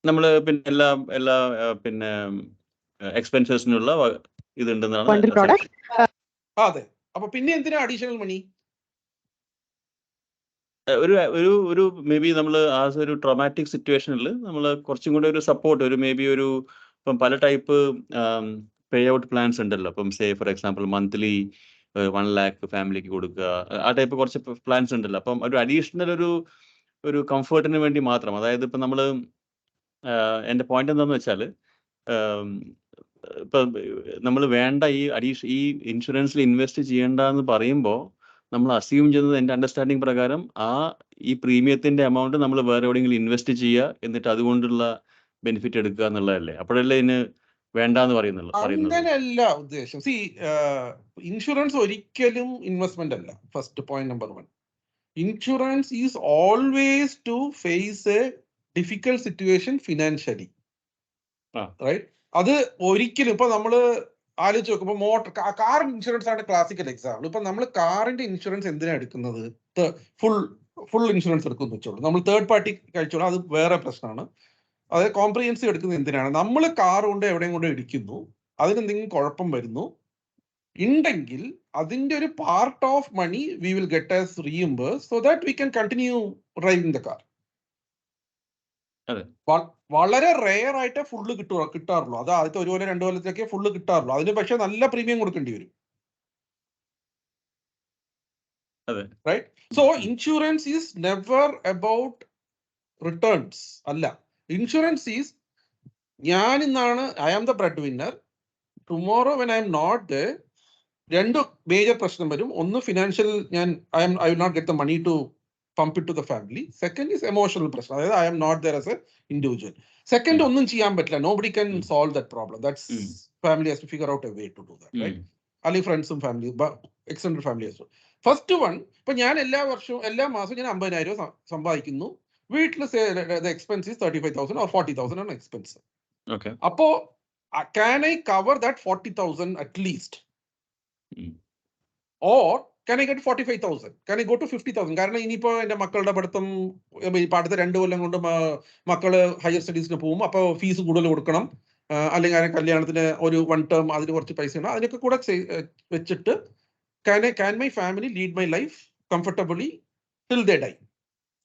നമ്മൾ പിന്നെ എല്ലാ പിന്നെ എക്സ്പെൻസസിനുള്ള ഇതുണ്ടെന്നാണ് Bundle product. അതെ. അപ്പൊ പിന്നെ എന്തിനാ അഡീഷണൽ മണി? ഒരു മേ ബി നമ്മൾ ആസ് ഒരു ട്രോമാറ്റിക് സിറ്റുവേഷനിൽ നമ്മൾ കുറച്ചും കൂടെ ഒരു സപ്പോർട്ട്, ഒരു മേ ബി ഒരു ഇപ്പം പല ടൈപ്പ് പേ ഔട്ട് പ്ലാൻസ് ഉണ്ടല്ലോ. അപ്പം say for example monthly 1 lakh ഫാമിലിക്ക് കൊടുക്കുക, ആ ടൈപ്പ് കുറച്ച് പ്ലാൻസ് ഉണ്ടല്ലോ. അപ്പം ഒരു അഡീഷണൽ ഒരു കംഫർട്ടിന് വേണ്ടി മാത്രം. അതായത് ഇപ്പം നമ്മൾ എൻ്റെ പോയിന്റ് എന്താണെന്ന് വെച്ചാൽ ഇപ്പം നമ്മൾ വേണ്ട ഈ ഇൻഷുറൻസിൽ ഇൻവെസ്റ്റ് ചെയ്യേണ്ടെന്ന് പറയുമ്പോൾ നമ്മൾ അസ്യൂം ചെയ്യുന്നത്, എൻ്റെ അണ്ടർസ്റ്റാൻഡിങ് പ്രകാരം, ഈ പ്രീമിയത്തിന്റെ എമൗണ്ട് നമ്മൾ വേറെ എവിടെയെങ്കിലും ഇൻവെസ്റ്റ് ചെയ്യുക, എന്നിട്ട് അതുകൊണ്ടുള്ള ബെനിഫിറ്റ് എടുക്കുക എന്നുള്ളതല്ലേ? അപ്പോഴല്ലേ ഇതിന് വേണ്ടാന്ന് പറയുന്നത്. അങ്ങനെയല്ല ഉദ്ദേശം. സി, ഇൻഷുറൻസ് ഒരിക്കലും ഇൻവെസ്റ്റ്മെന്റ് അല്ല. First point number 1. Insurance is always to face a difficult situation financially, right? അത് ഒരിക്കലും ഇപ്പൊ നമ്മള് ആലോചിച്ച് നോക്കുമ്പോൾ കാർ ഇൻഷുറൻസ് ആണ് ക്ലാസിക്കൽ എക്സാമ്പിൾ. ഇപ്പൊ നമ്മൾ കാറിന്റെ ഇൻഷുറൻസ് എന്തിനാണ് എടുക്കുന്നത്? ഫുൾ ഇൻഷുറൻസ് എടുക്കുന്നു വെച്ചോളൂ, നമ്മൾ തേർഡ് പാർട്ടി കഴിച്ചോളൂ, അത് വേറെ പ്രശ്നമാണ്. അതായത് കോംപ്രിഹെൻസീവ് എടുക്കുന്നത് എന്തിനാണ്? നമ്മൾ കാർ കൊണ്ട് എവിടെയും കൊണ്ട് ഇടിക്കുന്നു, അതിനെന്തെങ്കിലും കുഴപ്പം വരുന്നു ഉണ്ടെങ്കിൽ അതിന്റെ ഒരു part of money we will get as reimburse so that we can continue driving the car. വളരെ റെയർ ആയിട്ട് ഫുള്ള് കിട്ടാറുള്ളൂ. അത് ആദ്യത്തെ 1 കൊല്ലം 2 കൊല്ലത്തേക്ക് ഫുള്ള് കിട്ടാറുള്ളൂ. അതിന് പക്ഷെ നല്ല പ്രീമിയം കൊടുക്കേണ്ടി വരും, right? So insurance is never about returns അല്ല. ഇൻഷുറൻസ് ഈസ്, ഞാൻ ഇന്നാണ് I am the breadwinner, tomorrow when I am not the, 2 major പ്രശ്നം വരും. ഒന്ന് financial, I will not get the money to pump it to the family. Second is emotional പ്രശ്നം, അതായത് I am not there as a individual. Second, ഒന്നും ചെയ്യാൻ പറ്റില്ല, nobody can solve that problem. That's family has to figure out a way to do that, right? അല്ലെങ്കിൽ ഫ്രണ്ട്സും family, extended family. First one, ഇപ്പൊ ഞാൻ എല്ലാ മാസവും ഞാൻ 50,000 സമ്പാദിക്കുന്നു, വീട്ടിൽ എക്സ്പെൻസ് ഈസ് 35,000 or 40,000 ആണ് എക്സ്പെൻസ്. അപ്പോ can I cover that 40,000 at least? Or can I get 45,000? Can I go to 50,000? കാരണം ഇനിയിപ്പോ എന്റെ മക്കളുടെ പഠിത്തം ഇപ്പൊ അടുത്ത 2 കൊല്ലം കൊണ്ട് മക്കള് ഹയർ സ്റ്റഡീസിന് പോകും, അപ്പൊ ഫീസ് കൂടുതൽ കൊടുക്കണം, അല്ലെങ്കിൽ കല്യാണത്തിന് ഒരു 1 term അതിന് കുറച്ച് പൈസ ഉണ്ട്, അതിനൊക്കെ കൂടെ വെച്ചിട്ട് can my family lead my life comfortably till they die?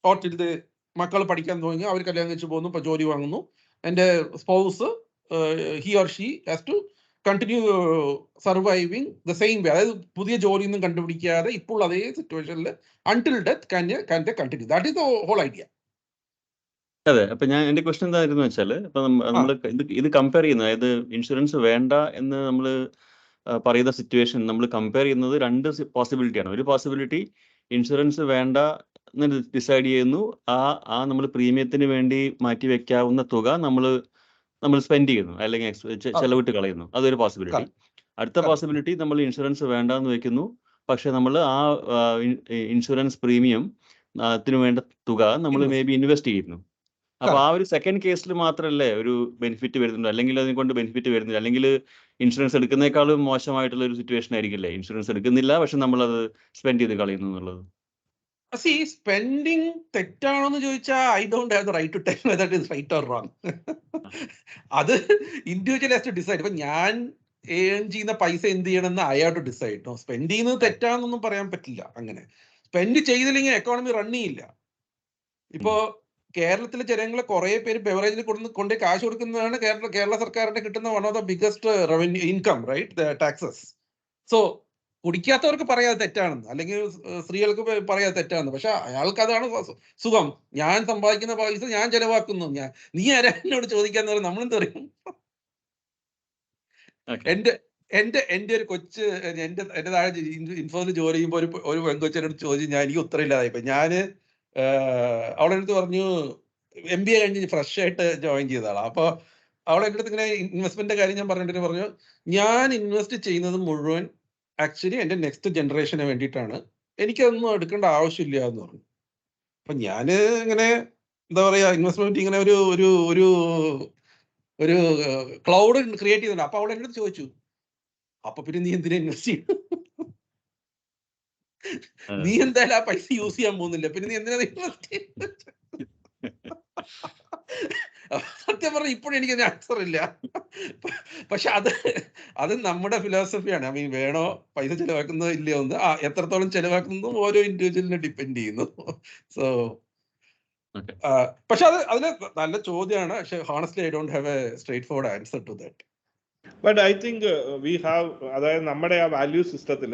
Or till the മക്കൾ പഠിക്കാൻ തുടങ്ങി, അവർ കല്യാണം കഴിച്ച് പോകുന്നു, ഇപ്പൊ ജോലി വാങ്ങുന്നു, എന്റെ spouse he or she has to continue surviving the same way. അതായത് പുതിയ ജോലിയൊന്നും കണ്ടുപിടിക്കാതെ ഇപ്പോൾ അതേ സിറ്റുവേഷനിൽ until death can they continue? That is the whole idea. അതെ. അപ്പൊ എന്റെ ക്വസ്റ്റൻ എന്തായിരുന്നു വെച്ചാൽ, ഇപ്പൊ നമ്മൾ ഇത് കമ്പയർ ചെയ്യുന്നത്, അതായത് ഇൻഷുറൻസ് വേണ്ട എന്ന് നമ്മൾ പറയുന്ന സിറ്റുവേഷൻ നമ്മൾ കമ്പയർ ചെയ്യുന്നത് 2 പോസിബിലിറ്റിയാണ്. ഒരു പോസിബിലിറ്റി, ഇൻഷുറൻസ് വേണ്ട എന്ന് ഡിസൈഡ് ചെയ്യുന്നു, നമ്മൾ പ്രീമിയത്തിന് വേണ്ടി മാറ്റി വെക്കാവുന്ന തുക നമ്മൾ സ്പെൻഡ് ചെയ്യുന്നു, അല്ലെങ്കിൽ ചെലവിട്ട് കളയുന്നു. അതൊരു പോസിബിലിറ്റി. അടുത്ത പോസിബിലിറ്റി, നമ്മൾ ഇൻഷുറൻസ് വേണ്ടെന്ന് വെക്കുന്നു, പക്ഷെ നമ്മൾ ഇൻഷുറൻസ് പ്രീമിയം ത്തിന് വേണ്ട തുക നമ്മൾ മേ ബി ഇൻവെസ്റ്റ് ചെയ്യുന്നു. അപ്പൊ ആ ഒരു സെക്കൻഡ് കേസിൽ മാത്രമല്ലേ ഒരു ബെനിഫിറ്റ് വരുന്നുണ്ട്, അല്ലെങ്കിൽ അതിനെ കൊണ്ട് ബെനിഫിറ്റ് വരുന്നില്ല, അല്ലെങ്കിൽ ഇൻഷുറൻസ് എടുക്കുന്നേക്കാളും മോശമായിട്ടുള്ള ഒരു സിറ്റുവേഷൻ ആയിരിക്കില്ലേ ഇൻഷുറൻസ് എടുക്കുന്നില്ല പക്ഷെ നമ്മളത് സ്പെൻഡ് ചെയ്ത് കളയുന്നു എന്നുള്ളത്? സ്പെൻഡിങ് തെറ്റാണോന്ന് ചോദിച്ചാൽ I don't have the right to tell whether it is right or wrong. അത് ഇൻഡിവിജ്വൽ ഹാസ് ടു ഡിസൈഡ്. ഇപ്പൊ ഞാൻ ഏൺ ചെയ്യുന്ന പൈസ എന്ത് ചെയ്യണമെന്ന് I have to decide. Spend ചെയ്യുന്നത് തെറ്റാണെന്നൊന്നും പറയാൻ പറ്റില്ല. അങ്ങനെ സ്പെൻഡ് ചെയ്തില്ലെങ്കിൽ എക്കോണമി റൺ ചെയ്യില്ല. ഇപ്പോ കേരളത്തിലെ ജനങ്ങളെ കുറെ പേര് ബെവറേജിൽ കൊണ്ട് കാശ് കൊടുക്കുന്നതാണ് കേരള സർക്കാരിന്റെ കിട്ടുന്ന one of the biggest revenue income, right, taxes. So കുടിക്കാത്തവർക്ക് പറയാതെ തെറ്റാണെന്ന്, അല്ലെങ്കിൽ സ്ത്രീകൾക്ക് പറയാതെ തെറ്റാണെന്ന്. പക്ഷെ അയാൾക്ക് അതാണ് സുഖം. ഞാൻ സമ്പാദിക്കുന്ന പൈസ ഞാൻ ചെലവാക്കുന്നു, നീ ആരാ എന്നോട് ചോദിക്കാന്ന് പറയും. നമ്മളെന്ത് പറയും? എന്റെ ഒരു കൊച്ച്, എന്റെ താഴെ ഇൻഫോസിൽ ജോലി ചെയ്യുമ്പോൾ ഒരു പെൺകൊച്ചിനോട് ചോദിച്ചു, എനിക്ക് ഉത്തരവില്ലാതായിപ്പോ. ഞാന് അവളെ അടുത്ത് പറഞ്ഞു, MBA കഴിഞ്ഞ് ഫ്രഷ് ആയിട്ട് ജോയിൻ ചെയ്തതാണ്. അപ്പൊ അവളെ എൻ്റെ അടുത്ത് ഇങ്ങനെ ഇൻവെസ്റ്റ്മെന്റിന്റെ കാര്യം ഞാൻ പറഞ്ഞിട്ട് പറഞ്ഞു, ഞാൻ ഇൻവെസ്റ്റ് ചെയ്യുന്നത് മുഴുവൻ ആക്ച്വലി എന്റെ നെക്സ്റ്റ് ജനറേഷന് വേണ്ടിയിട്ടാണ്, എനിക്കതൊന്നും എടുക്കേണ്ട ആവശ്യമില്ല എന്ന് പറഞ്ഞു. അപ്പൊ ഞാന് ഇങ്ങനെ എന്താ പറയാ, ഇൻവെസ്റ്റ്മെന്റ് ഇങ്ങനെ ഒരു ക്ലൗഡ് ക്രിയേറ്റ് ചെയ്തിട്ടുണ്ട്. അപ്പൊ അവളെ എൻ്റെ അടുത്ത് ചോദിച്ചു, അപ്പൊ പിന്നെ നീ എന്തിനാ ഇൻവെസ്റ്റ് ചെയ്യും? നീ എന്തായാലും ആ പൈസ യൂസ് ചെയ്യാൻ പോകുന്നില്ല, പിന്നെ നീ എന്തിനാ ഇൻവെസ്റ്റ് ചെയ്യുന്നത്? സത്യം പറഞ്ഞാൽ ഇപ്പോഴും എനിക്കതിന് ആൻസർ ഇല്ല. പക്ഷെ അത് നമ്മുടെ ഫിലോസഫിയാണ്. ഐ മീൻ, വേണോ പൈസ ചെലവാക്കുന്നോ ഇല്ലയോ എന്ന്, എത്രത്തോളം ചെലവാക്കുന്നതും ഓരോ ഇൻഡിവിജ്വലിനെ ഡിപ്പെൻഡ് ചെയ്യുന്നു. സോ പക്ഷെ അതിന് നല്ല ചോദ്യമാണ്. പക്ഷെ honestly I don't have a straightforward answer to that. But I think we have, അതായത് നമ്മുടെ ആ വാല്യൂ സിസ്റ്റത്തിൽ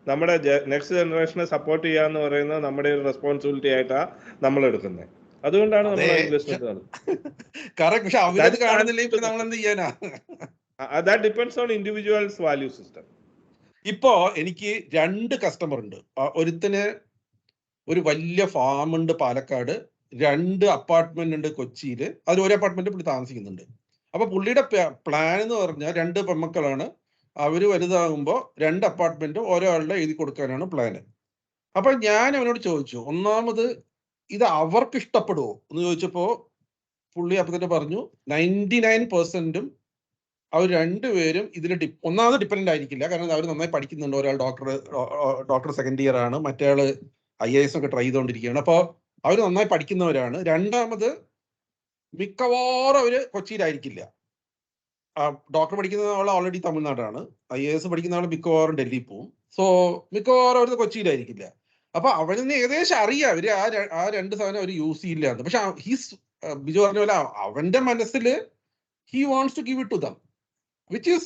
നമ്മുടെ നെക്സ്റ്റ് ജനറേഷനെ സപ്പോർട്ട് ചെയ്യാന്ന് പറയുന്നത് നമ്മുടെ ഒരു റെസ്പോൺസിബിലിറ്റി ആയിട്ടാണ് നമ്മൾ എടുക്കുന്നത്. അതുകൊണ്ടാണ് നമ്മൾ ഇൻവെസ്റ്റ്മെന്റ് നടത്തുന്നത്. കറക്റ്റ്. പക്ഷെ അവരത് കാണുന്നില്ലെങ്കിൽ നമ്മൾ എന്ത് ചെയ്യാനാ? That depends on individual's value system. ഇപ്പോ എനിക്ക് 2 കസ്റ്റമർ ഉണ്ട്. ഒരുത്തിന് ഒരു വലിയ ഫാം ഉണ്ട് പാലക്കാട്, 2 അപ്പാർട്ട്മെന്റ് ഉണ്ട് കൊച്ചിയില്. അതിൽ ഒരു അപ്പാർട്ട്മെന്റ് പുള്ളി താമസിക്കുന്നുണ്ട്. അപ്പൊ പുള്ളിയുടെ പ്ലാൻ എന്ന് പറഞ്ഞാൽ 2 പെൺമക്കളാണ്. അവര് വലുതാകുമ്പോൾ 2 അപ്പാർട്ട്മെന്റ് ഒരാളുടെ എഴുതി കൊടുക്കാനാണ് പ്ലാന്. അപ്പൊ ഞാൻ അവനോട് ചോദിച്ചു, ഒന്നാമത് ഇത് അവർക്ക് ഇഷ്ടപ്പെടുവോ എന്ന് ചോദിച്ചപ്പോ പുള്ളി അപ്പൊ തന്നെ പറഞ്ഞു 99%ഉം അവർ 2 പേരും ഇതിൽ ഒന്നാമത് ഡിപ്പെൻഡന്റ് ആയിരിക്കില്ല. കാരണം അവർ നന്നായി പഠിക്കുന്നുണ്ട്. ഒരാൾ ഡോക്ടർ സെക്കൻഡ് ഇയർ ആണ്, മറ്റേയാള് IAS ഒക്കെ ട്രൈ ചെയ്തുകൊണ്ടിരിക്കുകയാണ്. അപ്പോൾ അവർ നന്നായി പഠിക്കുന്നവരാണ്. രണ്ടാമത് മിക്കവാറും അവര് കൊച്ചിയിലായിരിക്കില്ല. ഡോക്ടർ പഠിക്കുന്ന ആൾ ഓൾറെഡി തമിഴ്നാടാണ്. IAS പഠിക്കുന്ന ആൾ മിക്കവാറും ഡൽഹി പോവും. സോ മിക്കവാറും അവർ കൊച്ചിയിലായിരിക്കില്ല. അപ്പൊ അവന് ഏകദേശം അറിയാം അവര് ആ 2 സാധനം അവർ യൂസ് ചെയ്യില്ല എന്ന്. പക്ഷെ ബിജു പറഞ്ഞ പോലെ അവന്റെ മനസ്സിൽ he wants to give it to them, which is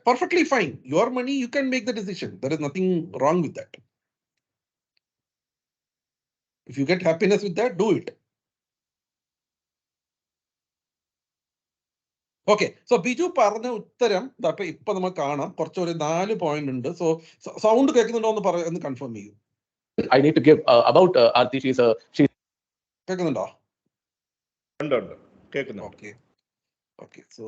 perfectly fine. Your money, you can make the decision. There is nothing wrong with that. If you get happiness with that, do it. Okay, so Biju പറഞ്ഞ ഉത്തരം ഇപ്പൊ നമ്മൾ കാണാം. കുറച്ചൊരു 4 point ഉണ്ട്. So sound കേൾക്കുന്നുണ്ടോ എന്ന് confirm ചെയ്യൂ. I need to give about Aarti. She's കേൾക്കുന്നുണ്ടോ? ഉണ്ട്, കേൾക്കുന്നു. Okay, so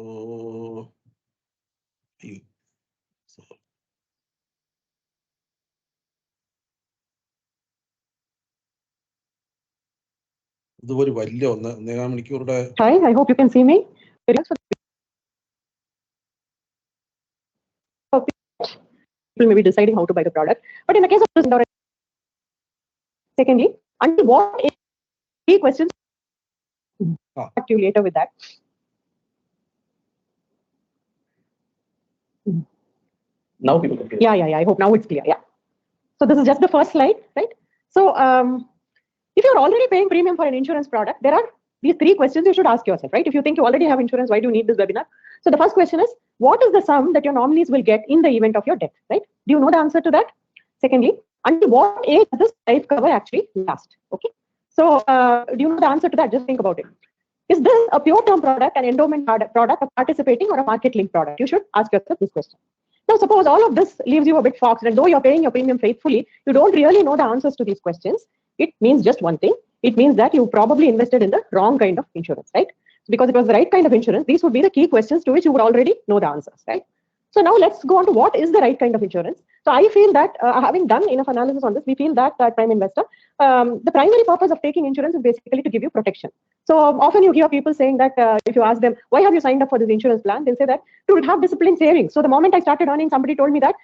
ഇതൊരു വലിയ 1.5 മണിക്കൂറുടെ. Hi, I hope you can see me. People may be deciding how to buy the product, but in the case of this, secondly, until what is 3 questions? Back to you later with that. now people can. Yeah. I hope now it's clear. Yeah. So this is just the first slide, right? So if you're already paying premium for an insurance product, there are these 3 questions you should ask yourself, right? If you think you already have insurance, why do you need this webinar? So the first question is, what is the sum that your nominees will get in the event of your death, right? Do you know the answer to that? Secondly, until what age does this life cover actually last? Okay. So do you know the answer to that? Just think about it. Is this a pure term product, an endowment product, a participating or a market link product? You should ask yourself this question. Now, suppose all of this leaves you a bit foxed, and though you're paying your premium faithfully, you don't really know the answers to these questions. It means just one thing. It means that you probably invested in the wrong kind of insurance, right? Because it was the right kind of insurance, these would be the key questions to which you would already know the answers, right? So now let's go on to what is the right kind of insurance. So I feel that having done enough analysis on this, we feel that Prime Investor, the primary purpose of taking insurance is basically to give you protection. So often you hear people saying that if you ask them, why have you signed up for this insurance plan? They'll say that to have disciplined savings. So the moment I started earning, somebody told me that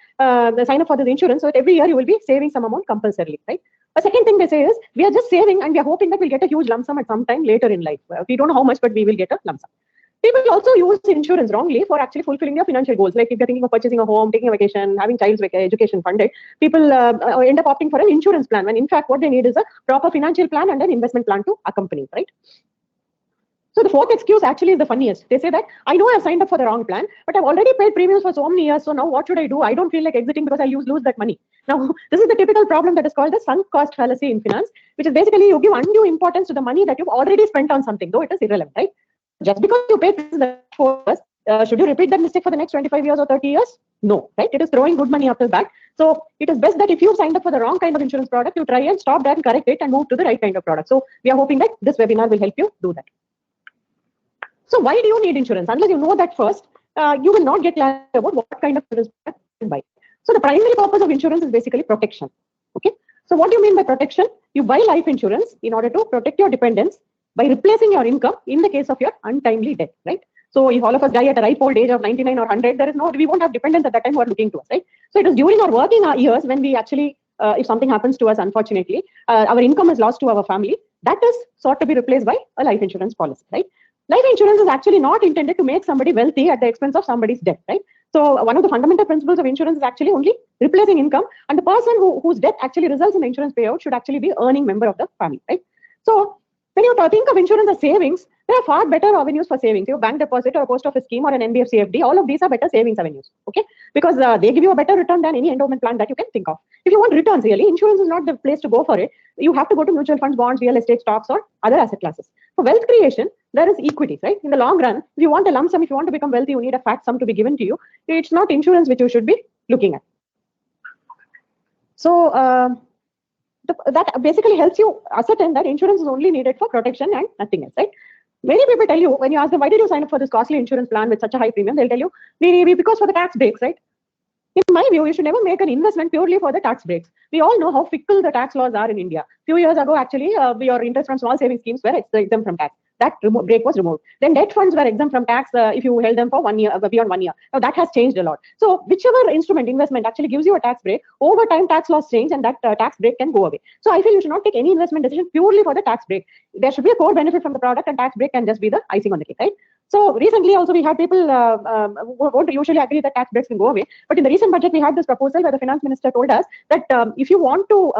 sign up for this insurance, so that every year you will be saving some amount compulsorily, right? A second thing they say is, we are just saving and we are hoping that we'll get a huge lump sum at some time later in life. We don't know how much, but we will get a lump sum. People also use insurance wrongly for actually fulfilling their financial goals. Like if you're thinking of purchasing a home, taking a vacation, having child's education funded, people end up opting for an insurance plan, when in fact what they need is a proper financial plan and an investment plan to accompany, right? So the fourth excuse actually is the funniest. They say that, I know I've signed up for the wrong plan, but I've already paid premiums for so many years, so now what should I do? I don't feel like exiting because I'll lose that money. Now, this is the typical problem that is called the sunk cost fallacy in finance, which is basically you give undue importance to the money that you've already spent on something, though it is irrelevant, right? Just because you paid for us, should you repeat that mistake for the next 25 years or 30 years? No, right? It is throwing good money after back. So it is best that if you've signed up for the wrong kind of insurance product, you try and stop that and correct it and move to the right kind of product. So we are hoping that this webinar will help you do that. So why do you need insurance? Unless you know that first, you will not get clarity about what kind of insurance you can buy. So the primary purpose of insurance is basically protection. Okay. So what do you mean by protection? You buy life insurance in order to protect your dependents by replacing your income in the case of your untimely death, right? So if all of us die at a ripe old age of 99 or 100, we won't have dependents at that time who are looking to us, right? So it is during our working years when we actually if something happens to us, unfortunately, our income is lost to our family, that is sought to be replaced by a life insurance policy, right? Life insurance is actually not intended to make somebody wealthy at the expense of somebody's death, right? So one of the fundamental principles of insurance is actually only replacing income, and the person whose death actually results in the insurance payout should actually be earning member of the family, right? So when you think of insurance as savings, there are far better avenues for savings. Your bank deposit or a post office scheme or an NBFC FD, all of these are better savings avenues, okay? Because they give you a better return than any endowment plan that you can think of. If you want returns, really, insurance is not the place to go for it. You have to go to mutual funds, bonds, real estate, stocks, or other asset classes. For wealth creation, there is equities, right? In the long run, if you want a lump sum, if you want to become wealthy, you need a fat sum to be given to you. It's not insurance which you should be looking at. So that basically helps you ascertain that insurance is only needed for protection and nothing else, right? Many people tell you, when you ask them, why did you sign up for this costly insurance plan with such a high premium? They'll tell you, because for the tax breaks, right? In my view, you should never make an investment purely for the tax breaks. We all know how fickle the tax laws are in India. A few years ago, actually, your interest from small savings schemes were exempt from tax. That break was removed. Then debt funds were exempt from tax if you held them for 1 year, beyond 1 year. Now that has changed a lot. So whichever instrument, investment actually gives you a tax break, over time tax laws change and that tax break can go away. So I feel you should not take any investment decision purely for the tax break. There should be a core benefit from the product, and tax break can just be the icing on the cake, right? So recently also we had people who won't usually agree that tax breaks can go away. But in the recent budget, we had this proposal where the finance minister told us that if you want to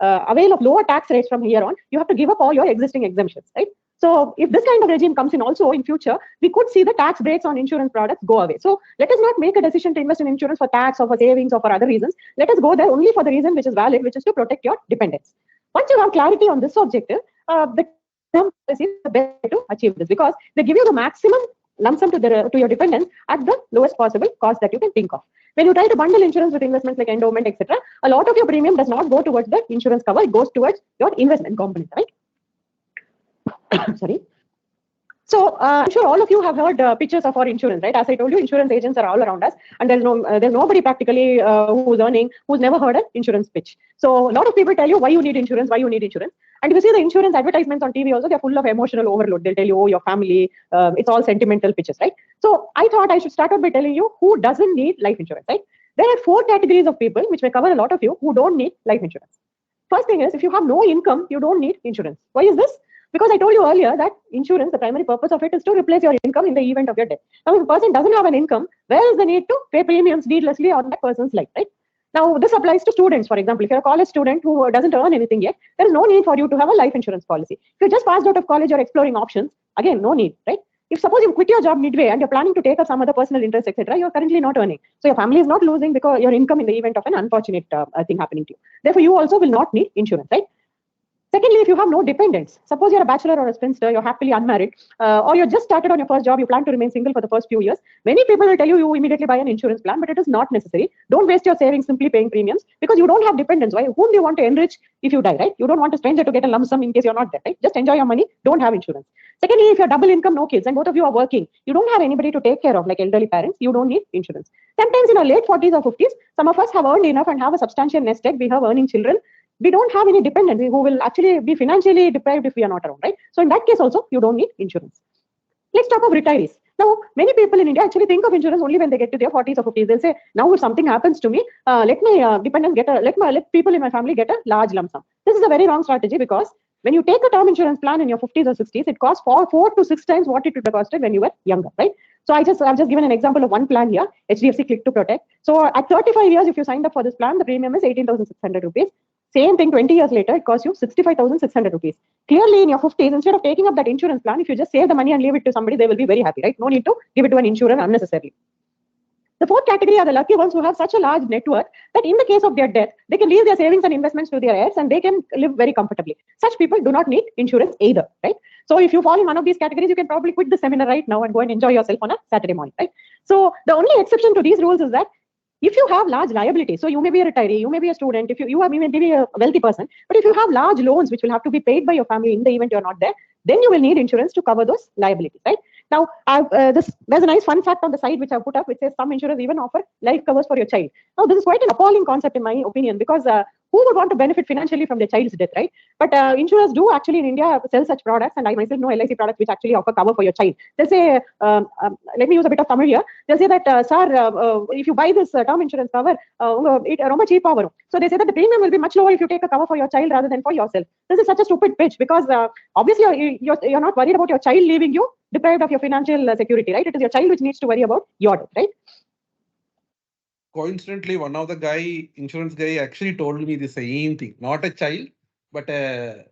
avail of lower tax rates from here on, you have to give up all your existing exemptions, right? So if this kind of regime comes in also in future, we could see the tax breaks on insurance products go away. So let us not make a decision to invest in insurance for tax or for savings or for other reasons. Let us go there only for the reason which is valid, which is to protect your dependents. Once you have clarity on this objective, the term policy is the best way to achieve this, because they give you the maximum lump sum to your dependents at the lowest possible cost that you can think of. When you try to bundle insurance with investments like endowment, etc., a lot of your premium does not go towards the insurance cover; it goes towards your investment component, right? Sorry. So I'm sure all of you have heard pictures of our insurance, right? As I told you, insurance agents are all around us, and there's nobody practically who's never heard an insurance pitch. So a lot of people tell you why you need insurance, And if you see the insurance advertisements on TV also, they're full of emotional overload. They'll tell you, oh, your family, it's all sentimental pitches, right? So I thought I should start out by telling you who doesn't need life insurance, right? There are 4 categories of people, which may cover a lot of you, who don't need life insurance. First thing is, if you have no income, you don't need insurance. Why is this? Because I told you earlier that insurance, the primary purpose of it is to replace your income in the event of your death. Now, if a person doesn't have an income, where is the need to pay premiums needlessly on that person's life, right? Now, this applies to students, for example. If you're a college student who doesn't earn anything yet, there is no need for you to have a life insurance policy. If you just passed out of college, you're exploring options, again, no need, right? If suppose you quit your job midway and you're planning to take up some other personal interest, etc., you're currently not earning. So your family is not losing because your income in the event of an unfortunate thing happening to you. Therefore, you also will not need insurance, right? Secondly, if you have no dependents, suppose you're a bachelor or a spinster, you're happily unmarried, or you're just started on your first job, you plan to remain single for the first few years, many people will tell you, you immediately buy an insurance plan, but it is not necessary. Don't waste your savings simply paying premiums, because you don't have dependents. Why? Whom do you want to enrich if you die, right? You don't want a stranger to get a lump sum in case you're not there, right? Just enjoy your money, don't have insurance. Secondly, if you're double income, no kids, and both of you are working, you don't have anybody to take care of, like elderly parents, you don't need insurance. Sometimes in our late 40s or 50s, some of us have earned enough and have a substantial nest egg, we have earning children. We don't have any dependents who will actually be financially deprived if we are not around, right? So in that case also, you don't need insurance. Let's talk of retirees. Now, many people in India actually think of insurance only when they get to their 40s or 50s. They'll say, now if something happens to me, let my dependents let people in my family get a large lump sum. This is a very wrong strategy, because when you take a term insurance plan in your 50s or 60s, it costs 4 to 6 times what it would have costed when you were younger, right? So I've just given an example of one plan here, HDFC Click to Protect. So at 35 years, if you signed up for this plan, the premium is 18,600 rupees. Same thing 20 years later, it costs you 65,600 rupees. Clearly in your 50s, instead of taking up that insurance plan, if you just save the money and leave it to somebody, they will be very happy, right? No need to give it to an insurer unnecessarily. The fourth category are the lucky ones who have such a large net worth that in the case of their death, they can leave their savings and investments to their heirs and they can live very comfortably. Such people do not need insurance either, right? So if you fall in one of these categories, you can probably quit the seminar right now and go and enjoy yourself on a Saturday morning, right? So the only exception to these rules is that if you have large liabilities, so you may be a retiree, you may be a student, if you may be a wealthy person, but if you have large loans which will have to be paid by your family in the event you're not there, then you will need insurance to cover those liabilities, right? Now, there's a nice fun fact on the side which I've put up, which says some insurers even offer life covers for your child. Now, this is quite an appalling concept in my opinion, because who would want to benefit financially from their child's death, right? But insurers do actually in India sell such products, and I myself know LIC products which actually offer cover for your child. They'll say, let me use a bit of Tamil here. They'll say that, sir, if you buy this term insurance cover, it romba cheap power. So they say that the premium will be much lower if you take a cover for your child rather than for yourself. This is such a stupid pitch because obviously you're not worried about your child leaving you deprived of your financial security, right? It is your child which needs to worry about your death, right? Coincidentally, one of the insurance guy actually told me the same thing. Not a child, but a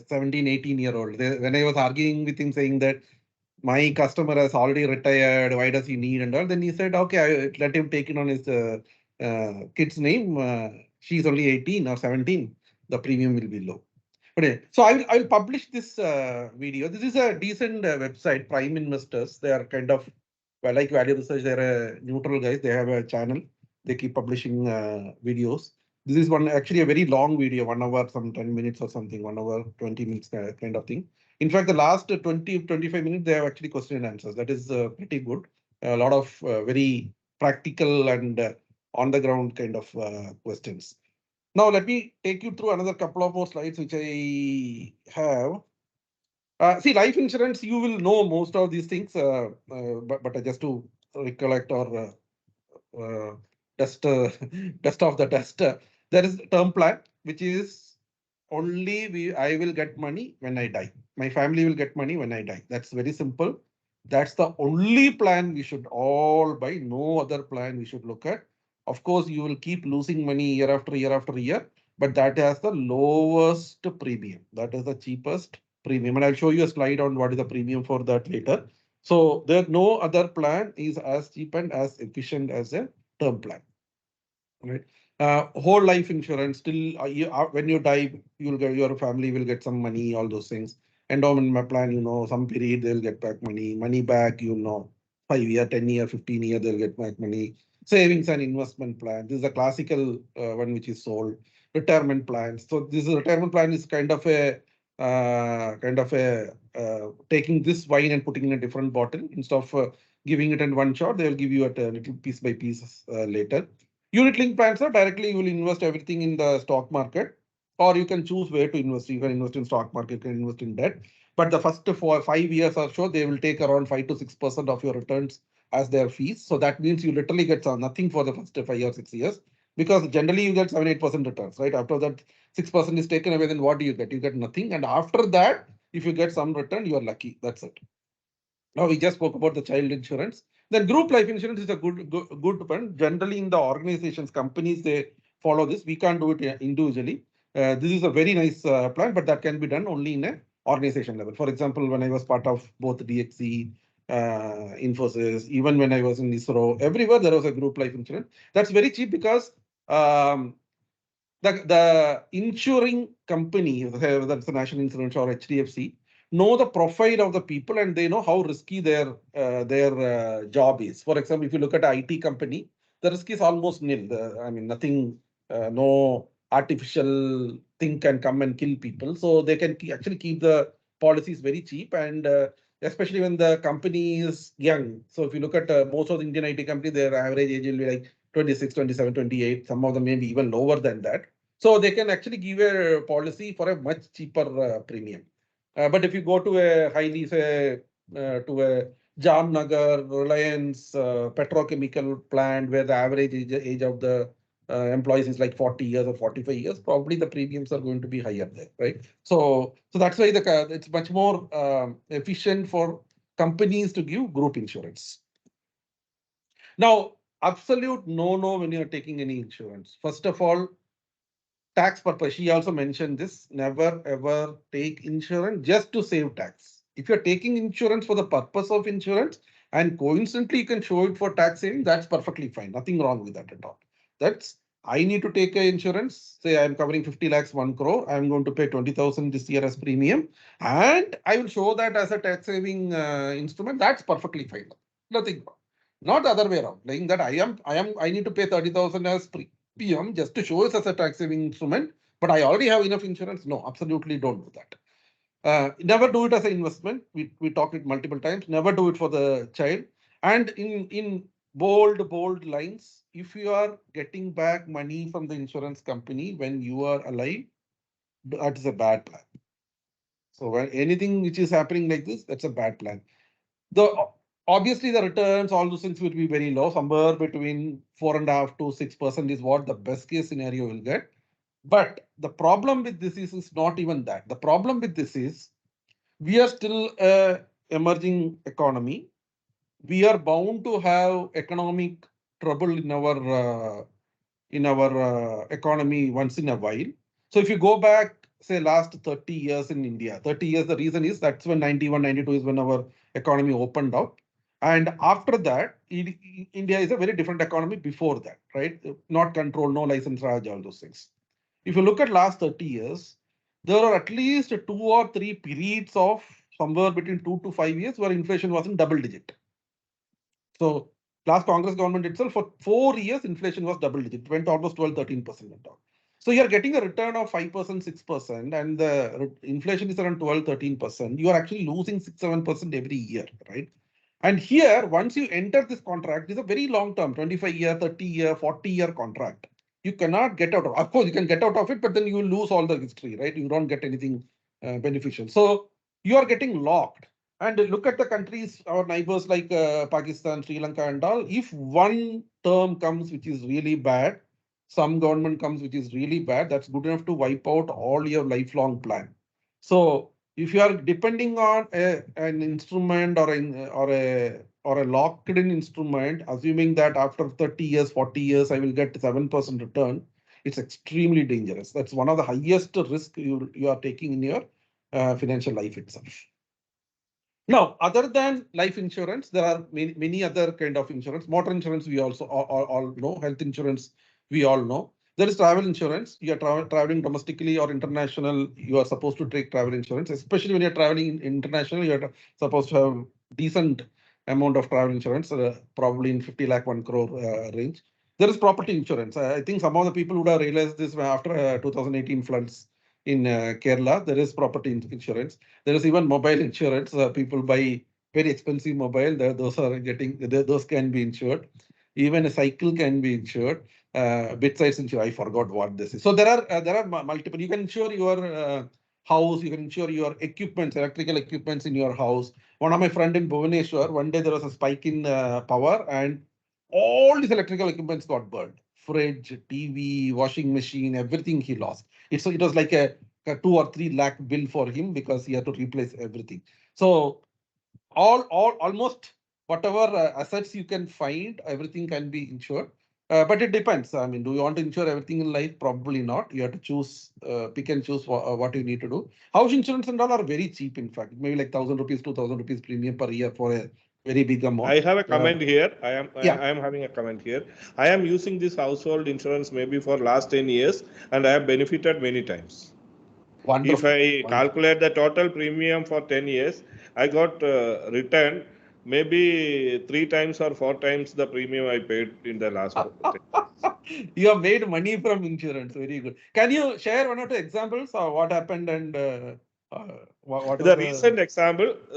17, 18-year-old. When I was arguing with him saying that my customer has already retired, why does he need and all, then he said, okay, I let him take it on his kid's name. She's only 18 or 17. The premium will be low. Okay, so I will publish this video. This is a decent website, Prime Investors. They are kind of, like Value Research, they're neutral guys. They have a channel. They keep publishing videos. This is actually a very long video, 1 hour, some 10 minutes or something, 1 hour, 20 minutes kind of thing. In fact, the last 20, 25 minutes, they have actually question and answers. That is pretty good. A lot of very practical and on the ground kind of questions. Now, let me take you through another couple of more slides, which I have. See, life insurance, you will know most of these things, but just to recollect or dust off the dust, there is term plan, which is only I will get money when I die. My family will get money when I die. That's very simple. That's the only plan we should all buy. No other plan we should look at. Of course, you will keep losing money year after year after year, but that has the lowest premium. That is the cheapest premium. And I'll show you a slide on what is the premium for that later. So there no other plan is as cheap and as efficient as a term plan. Right? Whole life insurance, still when you die, you'll get, your family will get some money, all those things. Endowment plan, you know, some period they'll get back money back, you know, 5-year, 10-year, 15-year, they'll get back money. Savings and investment plan. This is a classical one which is sold. Retirement plans. So this retirement plan is kind of a taking this wine and putting in a different bottle. Instead of giving it in one shot, they'll give you it a little piece by piece later. Unit link plans are directly you will invest everything in the stock market, or you can choose where to invest. You can invest in stock market, you can invest in debt. But the first 5 years or so, they will take around 5 to 6% of your returns as their fees. So that means you literally get nothing for the first 5 or 6 years, because generally you get 7-8% returns, right? After that 6% is taken away, then what do you get? You get nothing. And after that, if you get some return, you are lucky. That's it. Now we just spoke about the child insurance. Then group life insurance is a good one. Generally in the organizations, companies, they follow this. We can't do it individually. This is a very nice plan, but that can be done only in an organization level. For example, when I was part of both DXC, Infosys, even when I was in ISRO, everywhere there was a group life insurance. That's very cheap because the insuring company, whether it's the National Insurance or HDFC, know the profile of the people and they know how risky their job is. For example, if you look at an IT company, the risk is almost nil. I mean, nothing, no artificial thing can come and kill people. So they can actually keep the policies very cheap, and especially when the company is young. So if you look at most of the Indian IT companies, their average age will be like 26, 27, 28. Some of them may be even lower than that. So they can actually give a policy for a much cheaper premium. But if you go to a highly, say, to a Jamnagar, Reliance, petrochemical plant where the average age of the employees is like 40 years or 45 years, probably the premiums are going to be higher there, right? So that's why it's much more efficient for companies to give group insurance. Now, absolute no when you're taking any insurance. First of all, tax purpose. She also mentioned this. Never ever take insurance just to save tax. If you're taking insurance for the purpose of insurance and coincidentally you can show it for tax saving, that's perfectly fine. Nothing wrong with that at all. That's, I need to take an insurance. Say I'm covering 50 lakhs, 1 crore. I'm going to pay 20,000 this year as premium, and I will show that as a tax saving instrument. That's perfectly fine. Nothing wrong. Not the other way around. Like that I need to pay 30,000 as PM just to show it as a tax saving instrument, but I already have enough insurance. No, absolutely don't do that. Never do it as an investment. We talked it multiple times. Never do it for the child. And in bold lines. If you are getting back money from the insurance company when you are alive, that is a bad plan. So when anything which is happening like this, that's a bad plan. Obviously the returns, all those things will be very low. Somewhere between 4.5% to 6% is what the best case scenario will get. But the problem with this is not even that. The problem with this is we are still a emerging economy. We are bound to have economic trouble in our economy once in a while. So if you go back, say last 30 years in India, 30 years, the reason is that's when 91, 92 is when our economy opened up. And after that, India is a very different economy before that, right? Not control, no license Raj, all those things. If you look at last 30 years, there are at least 2 or 3 periods of somewhere between 2 to 5 years where inflation was in double digit. So last Congress government itself, for 4 years, inflation was double digit. It went almost 12, 13% and all. So you're getting a return of 5%, 6%, and the inflation is around 12, 13%. You are actually losing 6, 7% every year, right? And here, once you enter this contract, it's a very long term, 25-year, 30-year, 40-year contract. You cannot get out of it. Of course, you can get out of it, but then you will lose all the history, right? You don't get anything beneficial. So you are getting locked. And look at the countries, our neighbors like Pakistan, Sri Lanka and all. If one term comes which is really bad, some government comes which is really bad, that's good enough to wipe out all your lifelong plan. So if you are depending on an instrument or a locked-in instrument, assuming that after 30 years, 40 years, I will get 7% return, it's extremely dangerous. That's one of the highest risk you are taking in your financial life itself. Now, other than life insurance, there are many other kind of insurance. Motor insurance, we also all know. Health insurance, we all know. There is travel insurance. You are traveling domestically or international, you are supposed to take travel insurance. Especially when you're traveling international, you are supposed to have decent amount of travel insurance, probably in 50 lakh, 1 crore range. There is property insurance. I think some of the people would have realized this after 2018 floods in Kerala. There is property insurance. There is even mobile insurance. People buy very expensive mobile. Those can be insured. Even a cycle can be insured. Besides insurance, I forgot what this is. So there are multiple. You can insure your house. You can insure your equipments, electrical equipments in your house. One of my friend in Bhubaneswar, one day there was a spike in power and all these electrical equipments got burned. Fridge, TV, washing machine, everything he lost. It was like a 2 or 3 lakh bill for him because he had to replace everything. So almost whatever assets you can find, everything can be insured. But it depends. I mean, do you want to insure everything in life? Probably not. You have to choose, pick and choose what you need to do. House insurance and all are very cheap. In fact, maybe like 1,000 rupees, 2,000 rupees premium per year for a very big amount. I have a comment here. I am Yeah. having a comment here. I am using this household insurance maybe for last 10 years and I have benefited many times. Wonderful. If I calculate the total premium for 10 years, I got returned maybe 3 times or 4 times the premium I paid in the last 10 years. You have made money from insurance. Very good. Can you share 1 or 2 examples of what happened and what The was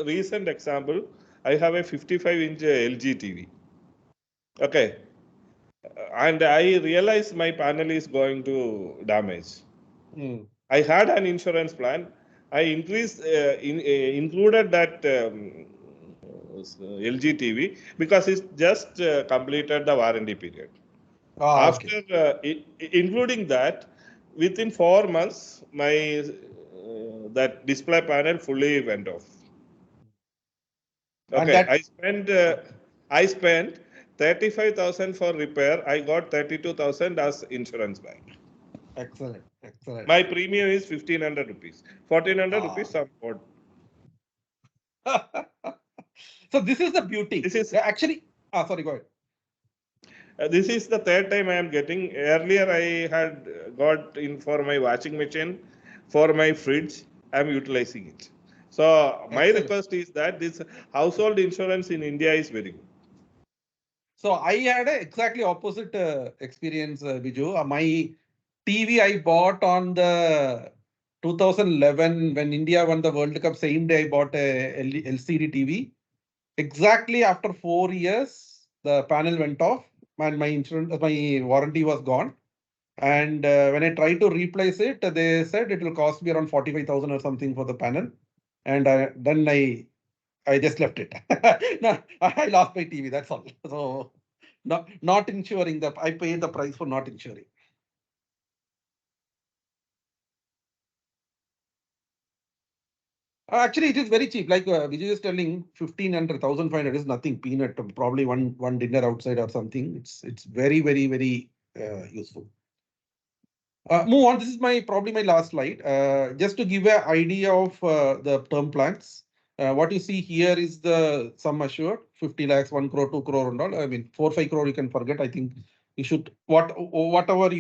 recent example, I have a 55-inch LG TV. Okay. And I realized my panel is going to damage. I had an insurance plan. I included that LG TV because it's just completed the warranty period. After including that, within 4 months, my that display panel fully went off. Okay, I spent 35,000 for repair. I got 32,000 as insurance back. Excellent. My premium is 1,500 rupees. 1,400 rupees support. So this is the beauty. This is actually. Sorry, go ahead. This is the third time I am getting. Earlier I had got in for my washing machine, for my fridge. I am utilizing it. So my request is that this household insurance in India is very good. So I had an exactly opposite experience, Biju. My TV I bought on the 2011 when India won the World Cup. Same day I bought a LCD TV. Exactly after 4 years, the panel went off and my warranty was gone. And when I tried to replace it, they said it will cost me around 45,000 or something for the panel. And then I just left it. No, I lost my TV, that's all. So not insuring I paid the price for not insuring. Actually, it is very cheap. Like Vijay is telling, 1,500, 1,500 is nothing, peanut. Probably one dinner outside or something. It's very, very, very useful. Move on. This is probably my last slide. Just to give an idea of the term plans. What you see here is the sum assured, 50 lakhs, 1 crore, 2 crore and all. I mean, 4, 5 crore you can forget. I think you should, whatever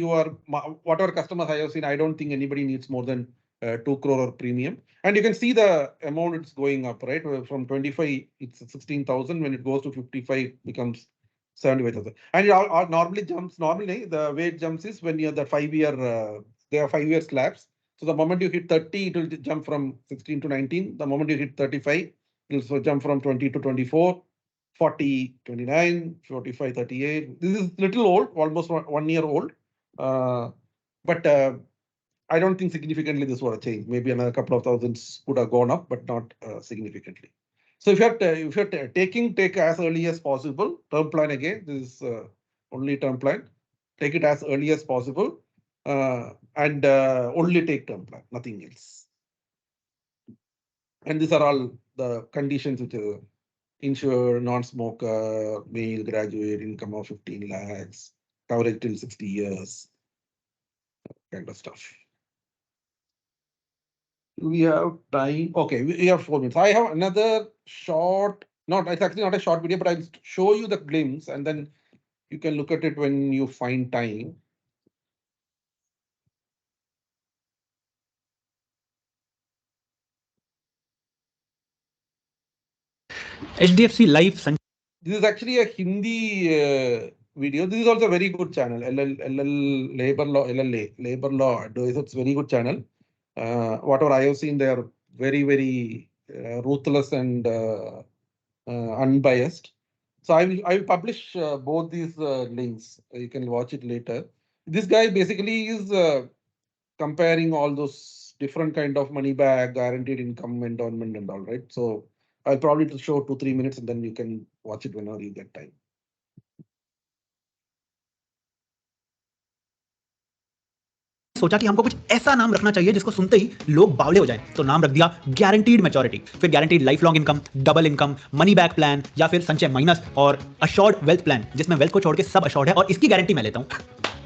customers I have seen, I don't think anybody needs more than 2 crore premium. And you can see the amount it's going up, right? From 25, it's 16,000. When it goes to 55, becomes 75,000. And it normally jumps. Normally, the way it jumps is when you have the 5-year, there are 5-year slabs. So the moment you hit 30, it will jump from 16 to 19. The moment you hit 35, it will jump from 20 to 24, 40, 29, 45, 38. This is little old, almost 1 year old. But I don't think significantly this would have changed. Maybe another couple of thousands could have gone up, but not significantly. So if you're take as early as possible. Term plan again, this is only term plan. Take it as early as possible. And only take term plan, nothing else. And these are all the conditions which are insured, non-smoker, male, graduate, income of 15 lakhs, coverage till 60 years, kind of stuff. We have time. Okay, we have 4 minutes. I have another short, it's actually not a short video, but I'll show you the glimpse and then you can look at it when you find time. HDFC Life. This is actually a Hindi video. This is also a very good channel. LL Labor Law, LLA, Labor Law Advisor. It's a very good channel. Whatever I have seen, they are very, very ruthless and unbiased. So I will publish both these links. You can watch it later. This guy basically is comparing all those different kind of money back, guaranteed income, endowment and all, right? So I'll probably show 2-3 minutes and then you can watch it whenever you get time. सोचा कि हमको कुछ ऐसा नाम रखना चाहिए जिसको सुनते ही लोग बावले हो जाएं, तो नाम रख दिया गारंटीड मैच्योरिटी, फिर guaranteed life long income, double income, money back plan या फिर संचय माइनस और अशोर्ड वेल्थ प्लान जिसमें वेल्थ को छोड़ के सब अशोर्ड है और इसकी गारंटी मैं लेता हूं।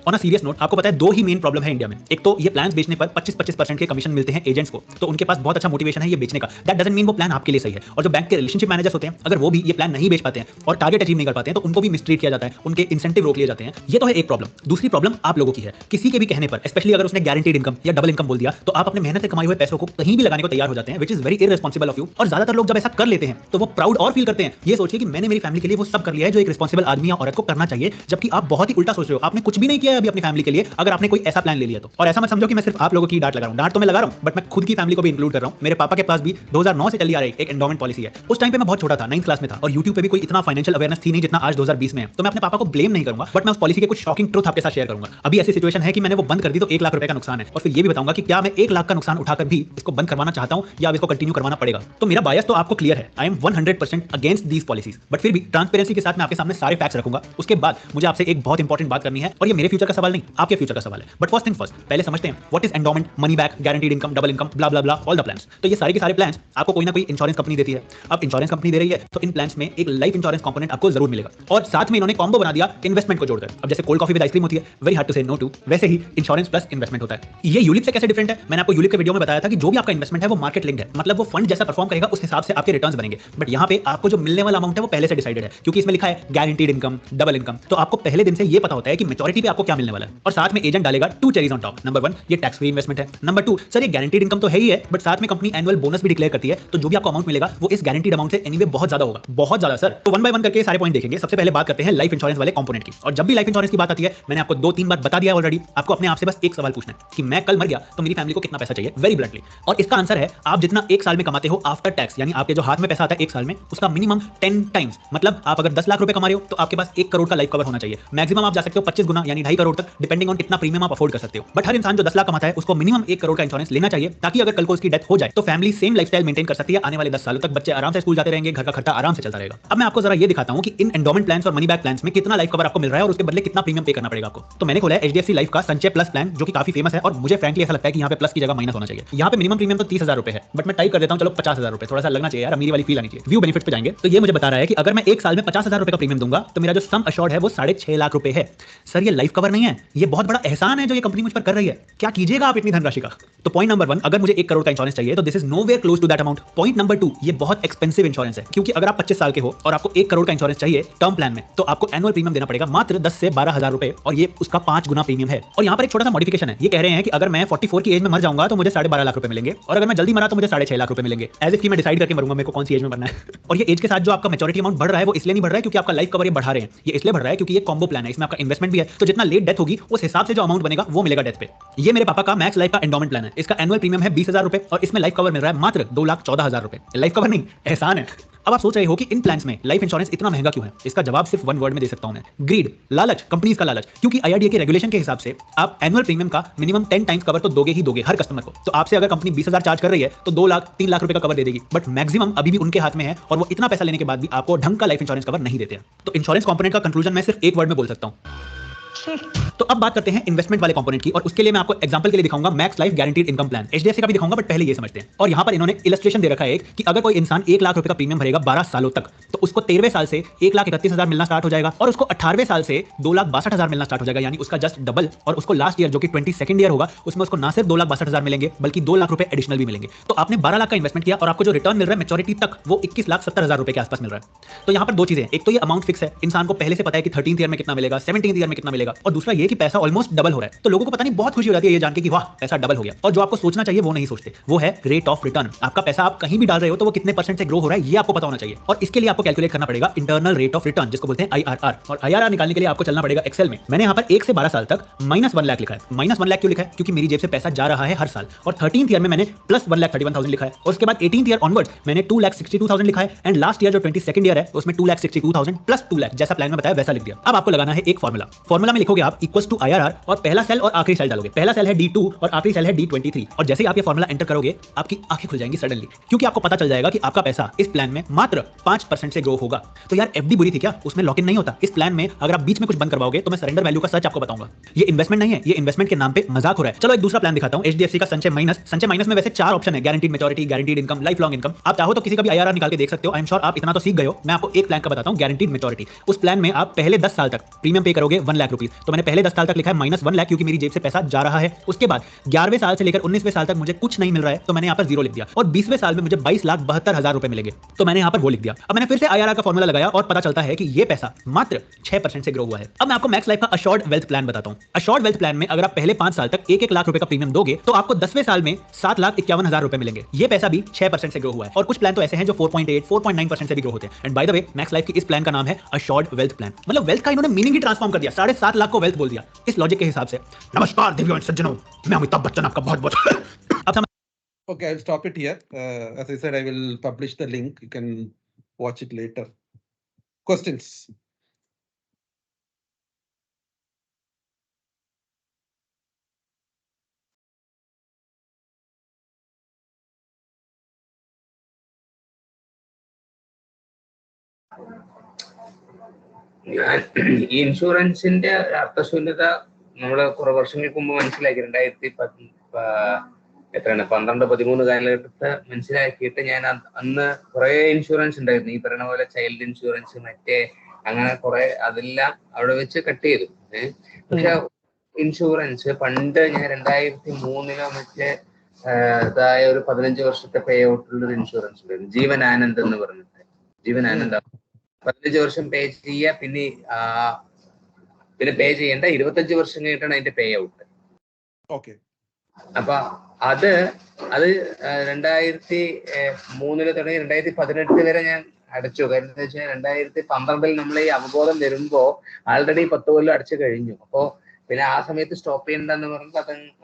ऑन अ सीरियस नोट, आपको पता है 2 ही मेन प्रॉब्लम है इंडिया में। एक तो ये प्लान्स बेचने पर 25% के कमीशन मिलते हैं एजेंट्स को, तो उनके पास बहुत अच्छा मोटिवेशन है ये बेचने का। दैट डजंट मीन वो प्लान आपके लिए सही है। और जो बैंक के रिलेशनशिप मैनेजर्स होते हैं, अगर वो भी ये प्लान नहीं बेच पाते हैं और टारगेट अचीव नहीं कर पाते हैं, तो उनको भी मिसट्रीट किया जाता है, उनके इंसेंटिव रोक लिए जाते हैं। ये तो है एक प्रॉब्लम। दूसरी प्रॉब्लम आप लोगों की है। किसी के भी कहने पर, स्पेशली अगर उसने गारंटीड इनकम या डबल इनकम बोल दिया, तो आप अपने मेहनत से कमाए हुए पैसों को कहीं भी लगाने को तैयार हो जाते हैं, which is very irresponsible of you. और ज्यादातर लोग जब ऐसा कर लेते हैं तो वो प्राउड और फील करते हैं, ये सोचिए कि मैंने मेरी फैमिली के लिए वो सब कर लिया है जो एक रिस्पांसिबल आदमी या औरत को करना चाहिए, जबकि आप बहुत ही उल्टा सोच रहे हो। आपने कुछ भी नहीं किया है अभी अपनी फैमिली के लिए, अगर आपने कोई ऐसा प्लान ले लिया तो। और ऐसा मत समझो कि मैं सिर्फ आप लोगों की डांट लगा रहा हूं। डांट तो मैं लगा रहा हूं, बट मैं खुद की फैमिली को भी इंक्लूड कर रहा हूं। मेरे पापा के पास भी 2009 से चली आ रही एक एंडोमेंट पॉलिसी है। उस टाइम पे मैं बहुत छोटा था, 9th क्लास में था, और YouTube पे भी कोई इतना फाइनेंशियल अवेयरनेस थी नहीं जितना आज 2020 में है। तो मैं अपने पापा को ब्लेम नहीं करूंगा, बट मैं उस पॉलिसी के कुछ शॉकिंग ट्रुथ आपके साथ शेयर करूंगा। अभी ऐसी सिचुएशन है कि मैंने वो बंद कर दी तो 1 लाख रुपए का नुकसान है, और फिर ये भी बताऊंगा कि क्या मैं 1 लाख का नुकसान उठाकर भी इसको बंद करवाना चाहता हूं या अब इसको कंटिन्यू करवाना पड़ेगा। तो मेरा बायस तो आपको क्लियर है, I am 100% against these policies, but फिर भी ट्रांसपेरेंसी के साथ मैं आपके सामने सारे फैक्ट्स रखूंगा। उसके बाद मुझे आपसे एक बहुत इंपॉर्टेंट बात करनी है, और ये मेरे फ्यूचर का सवाल नहीं, आपके फ्यूचर का सवाल है। बट फर्स्ट थिंग फर्स्ट, पहले समझते हैं what is endowment, money back, guaranteed income, double income, blah blah blah, all the plans. तो ये सारे के सारे प्लान्स आपको कोई ना कोई इंश्योरेंस कंपनी देती है। अब इंश्योरेंस कंपनी दे रही है तो इन प्लान्स में एक लाइफ इंश्योरेंस कंपोनेंट आपको जरूर मिलेगा, और साथ में इन्होंने कॉम्बो बना दिया इन्वेस्टमेंट को जोड़कर। अब जैसे कोल्ड कॉफी विद आइसक्रीम होती है, वेरी हार्ड टू से नो टू, वैसे ही इंश्योरेंस प्लस इन्वेस्टमेंट होता है। ये यूलिप से कैसे डिफरेंट है? मैंने आपको यूलिप के वीडियो में बताया था कि जो भी आपका इन्वेस्टमेंट है वो मार्केट लिंक्ड है, मतलब वो फंड जैसा परफॉर्म करेगा उस हिसाब से आपके रिटर्न्स बनेंगे। बट यहाँ पे आपको जो मिलने वाला अमाउंट है वो पहले से डिसाइडेड है, क्योंकि इसमें लिखा है गारंटीड इनकम, डबल इनकम। तो आपको पहले दिन से ये पता होता है कि मैच्योरिटी पे आपको क्या क्या मिलने वाला है, और साथ में एजेंट डालेगा 2 चेरीज ऑन टॉप। नंबर 1 ये टैक्स फ्री इन्वेस्टमेंट है। नंबर 2 सर ये गारंटीड इनकम तो है ही है, बट साथ में कंपनी एनुअल बोनस भी डिक्लेयर करती है, तो जो भी आपको अमाउंट मिलेगा वो इस गारंटीड अमाउंट से एनीवे बहुत ज्यादा होगा, बहुत ज्यादा सर। तो 1 बाय 1 करके सारे पॉइंट देखेंगे। सबसे पहले बात करते हैं लाइफ इंश्योरेंस वाले कंपोनेंट की। और जब भी लाइफ इंश्योरेंस की बात आती है, मैंने आपको 2-3 बार बता दिया ऑलरेडी, आपको अपने आप से बस एक सवाल पूछना है कि मैं कल मर गया तो मेरी फैमिली को कितना पैसा चाहिए, वेरी ब्लंटली। और इसका आंसर है आप जितना एक साल में कमाते हो आफ्टर टैक्स, यानी आपके जो हाथ में पैसा आता है एक साल में, उसका मिनिमम 10 टाइम्स। मतलब आप अगर 10 लाख रुपए कमा रहे हो तो आपके पास 1 करोड़ का लाइफ कवर होना चाहिए। मैक्सिमम आप जा सकते हो 25 गुना यानी 2.5 करोड़ तक, डिपेंडिंग ऑन कितना प्रीमियम आप अफोर्ड कर सकते हो। बट हर इंसान जो 10 लाख कमाता है उसको मिनिमम 1 करोड़ का इंश्योरेंस लेना चाहिए, ताकि अगर कल को उसकी डेथ हो जाए तो फैमिली सेम लाइफस्टाइल मेंटेन कर सकती है आने वाले 10 सालों तक। बच्चे आराम से स्कूल जाते रहेंगे, घर का खर्चा आराम से चलता रहेगा। अब मैं आपको जरा ये दिखाता हूं कि इन एंडोमेंट प्लान्स और मनी बैक प्लान्स में कितना लाइफ कवर आपको मिल रहा है और उसके बदले कितना प्रीमियम पे करना पड़ेगा आपको। तो मैंने खोला है HDFC लाइफ का संचय प्लस प्लान, जो कि काफी फेमस है, और मुझे फ्रैंकली ऐसा लगता है कि यहाँ पे प्लस की जगह माइनस होना चाहिए। यहाँ पे मिनिमम प्रीमियम तो 30,000 रुपए है, बट मैं टाइप कर देता हूँ चलो 50,000 रुपए, थोड़ा सा लगना चाहिए यार, अमीरी वाली फील आनी चाहिए। व्यू बेनिफिट पे जाएंगे तो ये मुझे बता रहा है कि अगर मैं एक साल में 50,000 रुपए का प्रीमियम दूंगा तो मेरा जो सम अश्योर्ड है वो 6.5 लाख रुपए है। सर ये लाइफ कवर नहीं है, ये बहुत बड़ा एहसान है जो ये कंपनी मुझ पर कर रही है। क्या कीजिएगा आप इतनी धनराशि का? तो पॉइंट नंबर 1, अगर मुझे 1 करोड़ का इंश्योरेंस चाहिए तो this is nowhere close to that amount. Point number 2, ये बहुत एक्सपेंसिव इंश्योरेंस है, क्योंकि अगर आप 25 साल के हो और आपको 1 करोड़ का इंश्योरेंस चाहिए टर्म प्लान में, तो आपको एनुअल प्रीमियम देना पड़ेगा मात्र 10 से 12,000 रुपए, और ये उसका 5 गुना प्रीमियम है। और यहाँ पर एक छोटा सा मॉडिफिकेशन है, ये कह रहे हैं कि अगर मैं 44 की एज में मर जाऊंगा तो मुझे 12.5 लाख रुपए मिलेंगे, और अगर मैं जल्दी मरा तो मुझे 6.5 लाख रुपए मिलेंगे। एज इफ कि मैं डिसाइड करके मरूंगा मेरे को कौन सी एज में मरना है। और ये एज के साथ जो आपका मैच्योरिटी अमाउंट बढ़ रहा है वो इसलिए नहीं बढ़ रहा है क्योंकि आपका लाइफ कवर ये बढ़ा रहे हैं, ये इसलिए बढ़ रहा है क्योंकि ये कॉम्बो प्लान है, इसमें आपका इन्वेस्टमेंट भी है, तो जितना लेट डेथ होगी उस हिसाब से जो अमाउंट बनेगा वो मिलेगा डेथ पे। ये मेरे पापा का मैक्स लाइफ का एंडोमेंट प्लान है, इसका एनुअल प्रीमियम है 20,000 रुपए, और इसमें लाइफ कवर मिल रहा है मात्र 2,14,000 रुपए। लाइफ कवर नहीं, एहसान है। अब आप सोच रहे हो कि इन प्लान्स में लाइफ इंश्योरेंस इतना महंगा क्यों है? इसका जवाब सिर्फ 1 वर्ड में दे सकता हूं मैं, ग्रीड, लालच, कंपनीज का लालच। क्योंकि IRDA के रेगुलेशन के हिसाब से आप एनुअल प्रीमियम का मिनिमम 10 टाइम्स कवर तो दोगे ही दोगे हर कस्टमर को। तो आपसे अगर कंपनी 20,000 चार्ज कर रही है तो 2 लाख 3 लाख रुपए का कवर दे देगी, बट मैक्सिमम अभी भी उनके हाथ में है, और वो इतना पैसा लेने के बाद भी आपको ढंग का लाइफ इंश्योरेंस कवर नहीं देते हैं। तो इंश्योरेंस कंपोनेंट का कंक्लूजन मैं सिर्फ 1 वर्ड में बोल सकता हूं। तो अब बात करते हैं इन्वेस्टमेंट वाले कंपोनेंट की, और उसके लिए मैं आपको एग्जांपल के लिए दिखाऊंगा max life guaranteed income plan. HDFC का भी दिखाऊंगा, बट पहले ये समझते हैं। और यहां पर इन्होंने इलस्ट्रेशन दे रखा है कि अगर कोई इंसान 1 लाख रुपए का प्रीमियम भरेगा 12 सालों तक, तो उसको 13वें साल से 1,31,000 मिलना स्टार्ट हो जाएगा, और उसको 18वें साल से 2,62,000 मिलना स्टार्ट हो जाएगा, यानी उसका जस्ट डबल। और उसको लास्ट ईयर जो कि 22nd ईयर होगा उसमें उसको ना सिर्फ 2,62,000 मिलेंगे बल्कि 2 लाख रुपए एडिशनल भी मिलेंगे। तो आपने 12 लाख का इन्वेस्टमेंट किया और आपको जो रिटर्न मिल रहा है मैच्योरिटी तक वो 21,70,000 रुपए के आसपास मिल रहा है। तो यहाँ पर 2 चीजें, एक तो ये अमाउंट फिक्स है, इंसान को पहले से पता है कि 13th ईयर में कितना मिलेगा, 17th ईयर में कितना मिलेगा, और दूसरा ये कि पैसा ऑलमोस्ट डबल हो रहा है। तो लोगों को पता नहीं बहुत खुशी हो जाती है ये जान के कि वाह पैसा डबल हो गया। और जो आपको सोचना चाहिए वो नहीं सोचते, वो है रेट ऑफ रिटर्न। आपका पैसा आप कहीं भी डाल रहे हो तो वो कितने % से ग्रो हो रहा है ये आपको पता होना चाहिए, और इसके लिए आपको कैलकुलेट करना पड़ेगा इंटरनल रेट ऑफ रिटर्न, जिसको बोलते हैं IRR। और IRR निकालने के लिए आपको चलना पड़ेगा एक्सेल में। मैंने यहाँ पर 1 से 12 साल तक -1 लाख लिखा है। -1 लाख क्यों लिखा है? क्योंकि मेरी जेब से पैसा जा रहा है हर साल। और 13th ईयर में मैंने +1,31,000 लिखा है, और उसके बाद 18th ईयर ऑनवर्ड मैंने 2,62,000 लिखा है, एंड लास्ट ईयर जो 22nd ईयर है उसमें 2,62,000 + 2 लाख, जैसा प्लान में बताया वैसा लिख दिया। अब आपको लगाना है एक फॉर्मूला में लिखोगे आप इक्वल्स टू IRR, और पहला सेल और आखिरी सेल डालोगे। पहला सेल है D2 और आखिरी सेल है D23, और जैसे ही आप ये फॉर्मूला एंटर करोगे आपकी आंखें खुल जाएंगी सडनली, क्योंकि आपको पता चल जाएगा कि आपका पैसा इस प्लान में मात्र 5% से ग्रो होगा। तो यार FD बुरी थी क्या? उसमें लॉक इन नहीं होता। इस प्लान में अगर आप बीच में कुछ बंद करवाओगे तो मैं सरेंडर वैल्यू का सच आपको बताऊंगा। ये इन्वेस्टमेंट नहीं है, ये इन्वेस्टमेंट के नाम पे मजाक हो रहा है। चलो एक दूसरा प्लान दिखाता हूं, HDFC का संचय माइनस में वैसे 4 ऑप्शन है, guaranteed maturity, guaranteed income, life long income. आप चाहो तो किसी का भी IRR निकाल के देख सकते हो। आई एम श्योर आप इतना तो सीख गए हो। मैं आपको एक प्लान का बताता हूं, गारंटीड मैच्योरिटी। उस प्लान में आप पहले 10 साल तक प्रीमियम पे करोगे 1 लाख रुपीस। तो मैंने पहले 10 साल तक लिखा है -1 लाख, क्योंकि मेरी जेब से पैसा जा रहा है। उसके बाद 11वें साल से लेकर 19वें साल तक मुझे कुछ नहीं मिल रहा है, तो मैंने यहाँ पर 0 लिख दिया, और 20वें साल में मुझे 22,72,000 रुपए मिलेंगे, तो मैंने यहाँ पर वो लिख दिया। अब मैंने फिर से IRR का फॉर्मूला लगाया और पता चलता है कि ये पैसा मात्र 6% से ग्रो हुआ है। अब मैं आपको मैक्स लाइफ का अश्योर्ड वेल्थ प्लान बताता हूँ। अश्योर्ड वेल्थ प्लान में अगर आप पहले 5 साल तक 1-1 लाख रुपए का प्रीमियम दोगे तो आपको 10वें साल में 7,51,000 रुपए मिलेंगे। ये पैसा भी 6% से ग्रो हुआ है, और कुछ प्लान तो ऐसे हैं जो 4.8, 4.9% से भी ग्रो होते हैं। And by the way max life की इस प्लान का नाम है अश्योर्ड वेल्थ प्लान। मतलब वेल्थ का इन्होंने मीनिंग ही ट्रांसफॉर्म कर दिया, 7.5 लाख को वेल्थ बोल दिया। इस लॉजिक के हिसाब से नमस्कार देवियों एंड सज्जनों, मैं अमिताभ बच्चन आपका बहुत अब Okay, I'll stop it here. As I said, I will publish the link. You can watch it later. Questions? ഞാൻ ഈ ഇൻഷുറൻസിന്റെ അർത്ഥശൂന്യത നമ്മള് കുറെ വർഷങ്ങൾക്ക് മുമ്പ് മനസ്സിലാക്കി. 2012-13 കാലഘട്ടത്ത് മനസ്സിലാക്കിയിട്ട് ഞാൻ അന്ന് കുറെ ഇൻഷുറൻസ് ഉണ്ടായിരുന്നു. ഈ പറയുന്ന പോലെ ചൈൽഡ് ഇൻഷുറൻസ്, മറ്റേ അങ്ങനെ കുറെ, അതെല്ലാം അവിടെ വെച്ച് കട്ട് ചെയ്തു. പക്ഷെ ഇൻഷുറൻസ് പണ്ട് ഞാൻ 2003 മറ്റേ അതായ ഒരു 15 വർഷത്തെ പേ ഔട്ടുള്ള ഒരു ഇൻഷുറൻസ് ഉണ്ടായിരുന്നു, ജീവൻ ആനന്ദ് എന്ന് പറഞ്ഞിട്ട്. ജീവൻ ആനന്ദ് 15 വർഷം പേ ചെയ്യുക, പിന്നെ പേ ചെയ്യേണ്ട 25 വർഷം കഴിഞ്ഞിട്ടാണ് അതിന്റെ പേ ഔട്ട്. ഓക്കെ. അപ്പൊ അത് 2003 തുടങ്ങി 2018 വരെ ഞാൻ അടച്ചു. കാരണം എന്താ വെച്ചാൽ 2012 നമ്മൾ ഈ അവബോധം വരുമ്പോ ആൾറെഡി 10 കൊല്ലം അടച്ചു കഴിഞ്ഞു. അപ്പോ പിന്നെ ആ സമയത്ത് സ്റ്റോപ്പ് ചെയ്യണ്ടെന്ന് പറഞ്ഞിട്ട്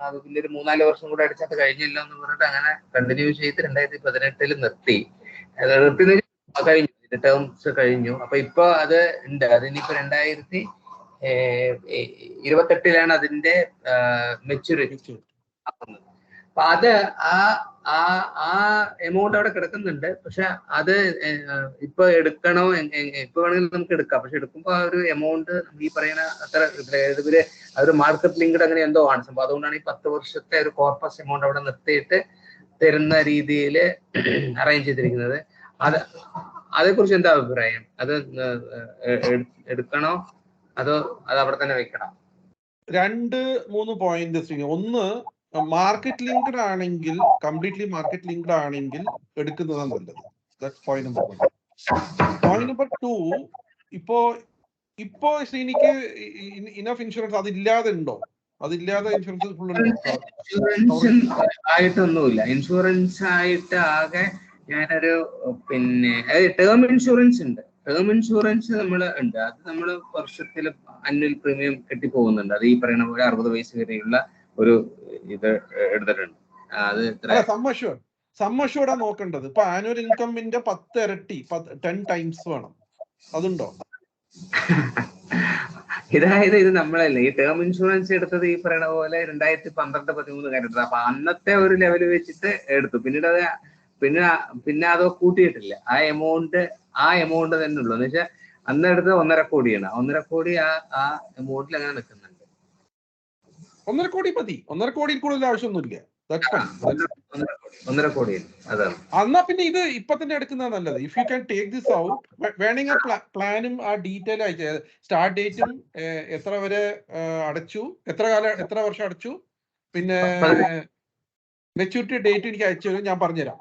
അത് പിന്നെ ഒരു 3-4 വർഷം കൂടെ അടിച്ചത് കഴിഞ്ഞില്ല എന്ന് പറഞ്ഞിട്ട് അങ്ങനെ കണ്ടിന്യൂ ചെയ്ത് 2018 നിർത്തി. കഴിഞ്ഞു, ടേംസ് കഴിഞ്ഞു. അപ്പൊ ഇപ്പൊ അത് ഉണ്ട്. അതിനിപ്പോ 2028 അതിന്റെ മെച്യൂരിറ്റി ആവുന്നത്. അപ്പൊ അത് ആ എമൗണ്ട് അവിടെ കിടക്കുന്നുണ്ട്. പക്ഷെ അത് ഇപ്പൊ എടുക്കണോ, ഇപ്പൊ വേണമെങ്കിൽ നമുക്ക് എടുക്കാം. പക്ഷെ എടുക്കുമ്പോ ആ ഒരു എമൗണ്ട് ഈ പറയുന്ന അത്ര ഇവര് ഒരു മാർക്കറ്റ് ലിങ്ക്ഡ് അങ്ങനെ എന്തോ ആണ് സംഭവം. അതുകൊണ്ടാണ് ഈ 10 വർഷത്തെ ഒരു കോർപ്പസ് എമൗണ്ട് അവിടെ നിർത്തിയിട്ട് തരുന്ന രീതിയിൽ അറേഞ്ച് ചെയ്തിരിക്കുന്നത്. അതേക്കുറിച്ച് എന്താ അഭിപ്രായം? അത് എടുക്കണോ അതോ അത് അവിടെ തന്നെ വെക്കണോ? 2-3 പോയിന്റ്. ഒന്ന്, മാർക്കറ്റ് ലിങ്ക്ഡ് ആണെങ്കിൽ, കംപ്ലീറ്റ്ലി മാർക്കറ്റ് ലിങ്ക്ഡ് ആണെങ്കിൽ എടുക്കുന്നതാണ് നല്ലത്. That's point number 1. Point number 2, ഇപ്പോ ശ്രീനിക്ക് ഇനഫ് ഇൻഷുറൻസ് അതില്ലാതെ ഉണ്ടോ? അതില്ലാതെ ഇൻഷുറൻസ് ഫുൾ ഉണ്ടോ? ഇൻഷുറൻസ് ആയിട്ടൊന്നുമില്ല. ഇൻഷുറൻസ് ആയിട്ട് ആകെ ഞാനൊരു പിന്നെ ടേം ഇൻഷുറൻസ് ഉണ്ട്. ടേം ഇൻഷുറൻസ് നമ്മൾ ഉണ്ട്. അത് നമ്മൾ വർഷത്തിൽ അന്വൽ പ്രീമിയം കെട്ടിപ്പോകുന്നുണ്ട്. അത് ഈ പറയുന്ന പോലെ 60 വയസ്സ് വരെയുള്ള ഒരു ഇത് എടുത്തിട്ടുണ്ട്. അത് സമ്മഷ്യൂർഡാ നോക്കേണ്ടത്. ഇപ്പൊ ആനുവൽ ഇൻകമിന്റെ 10 ഇരട്ടി 10 ടൈംസ് വേണം. അതുണ്ടോ? ഇതായത് ഇത് നമ്മളല്ലേ ഈ ടേം ഇൻഷുറൻസ് എടുത്തത് ഈ പറയുന്ന പോലെ 2012-13 കഴിഞ്ഞിട്ട്. അപ്പൊ അന്നത്തെ ഒരു ലെവൽ വെച്ചിട്ട് എടുത്തു. പിന്നെ അതോ കൂട്ടിയിട്ടില്ല. ആ എമൗണ്ട് തന്നെ ഉള്ളൂ. എന്ന് വെച്ചാൽ അന്ന് എടുത്തത് 1.5 കോടിയാണ്. 1.5 കോടി ആ എമൗണ്ടിൽ അങ്ങനെ നിൽക്കുന്നുണ്ട്. 1.5 കോടി മതി. 1.5 കോടിയിൽ കൂടുതൽ ആവശ്യമൊന്നുമില്ല. 1.5 കോടി അതാണ്. എന്നാ പിന്നെ ഇത് ഇപ്പൊ തന്നെ എടുക്കുന്നതാണ് നല്ലത്. If you can take this out, വേണമെങ്കിൽ പ്ലാനും ആ ഡീറ്റെയിൽ ആയിട്ട് സ്റ്റാർട്ട് ഡേറ്റും എത്ര വരെ അടച്ചു, എത്ര വർഷം അടച്ചു, പിന്നെ മെച്യൂരിറ്റി ഡേറ്റ് എനിക്ക് അയച്ചു തരും. ഞാൻ പറഞ്ഞുതരാം.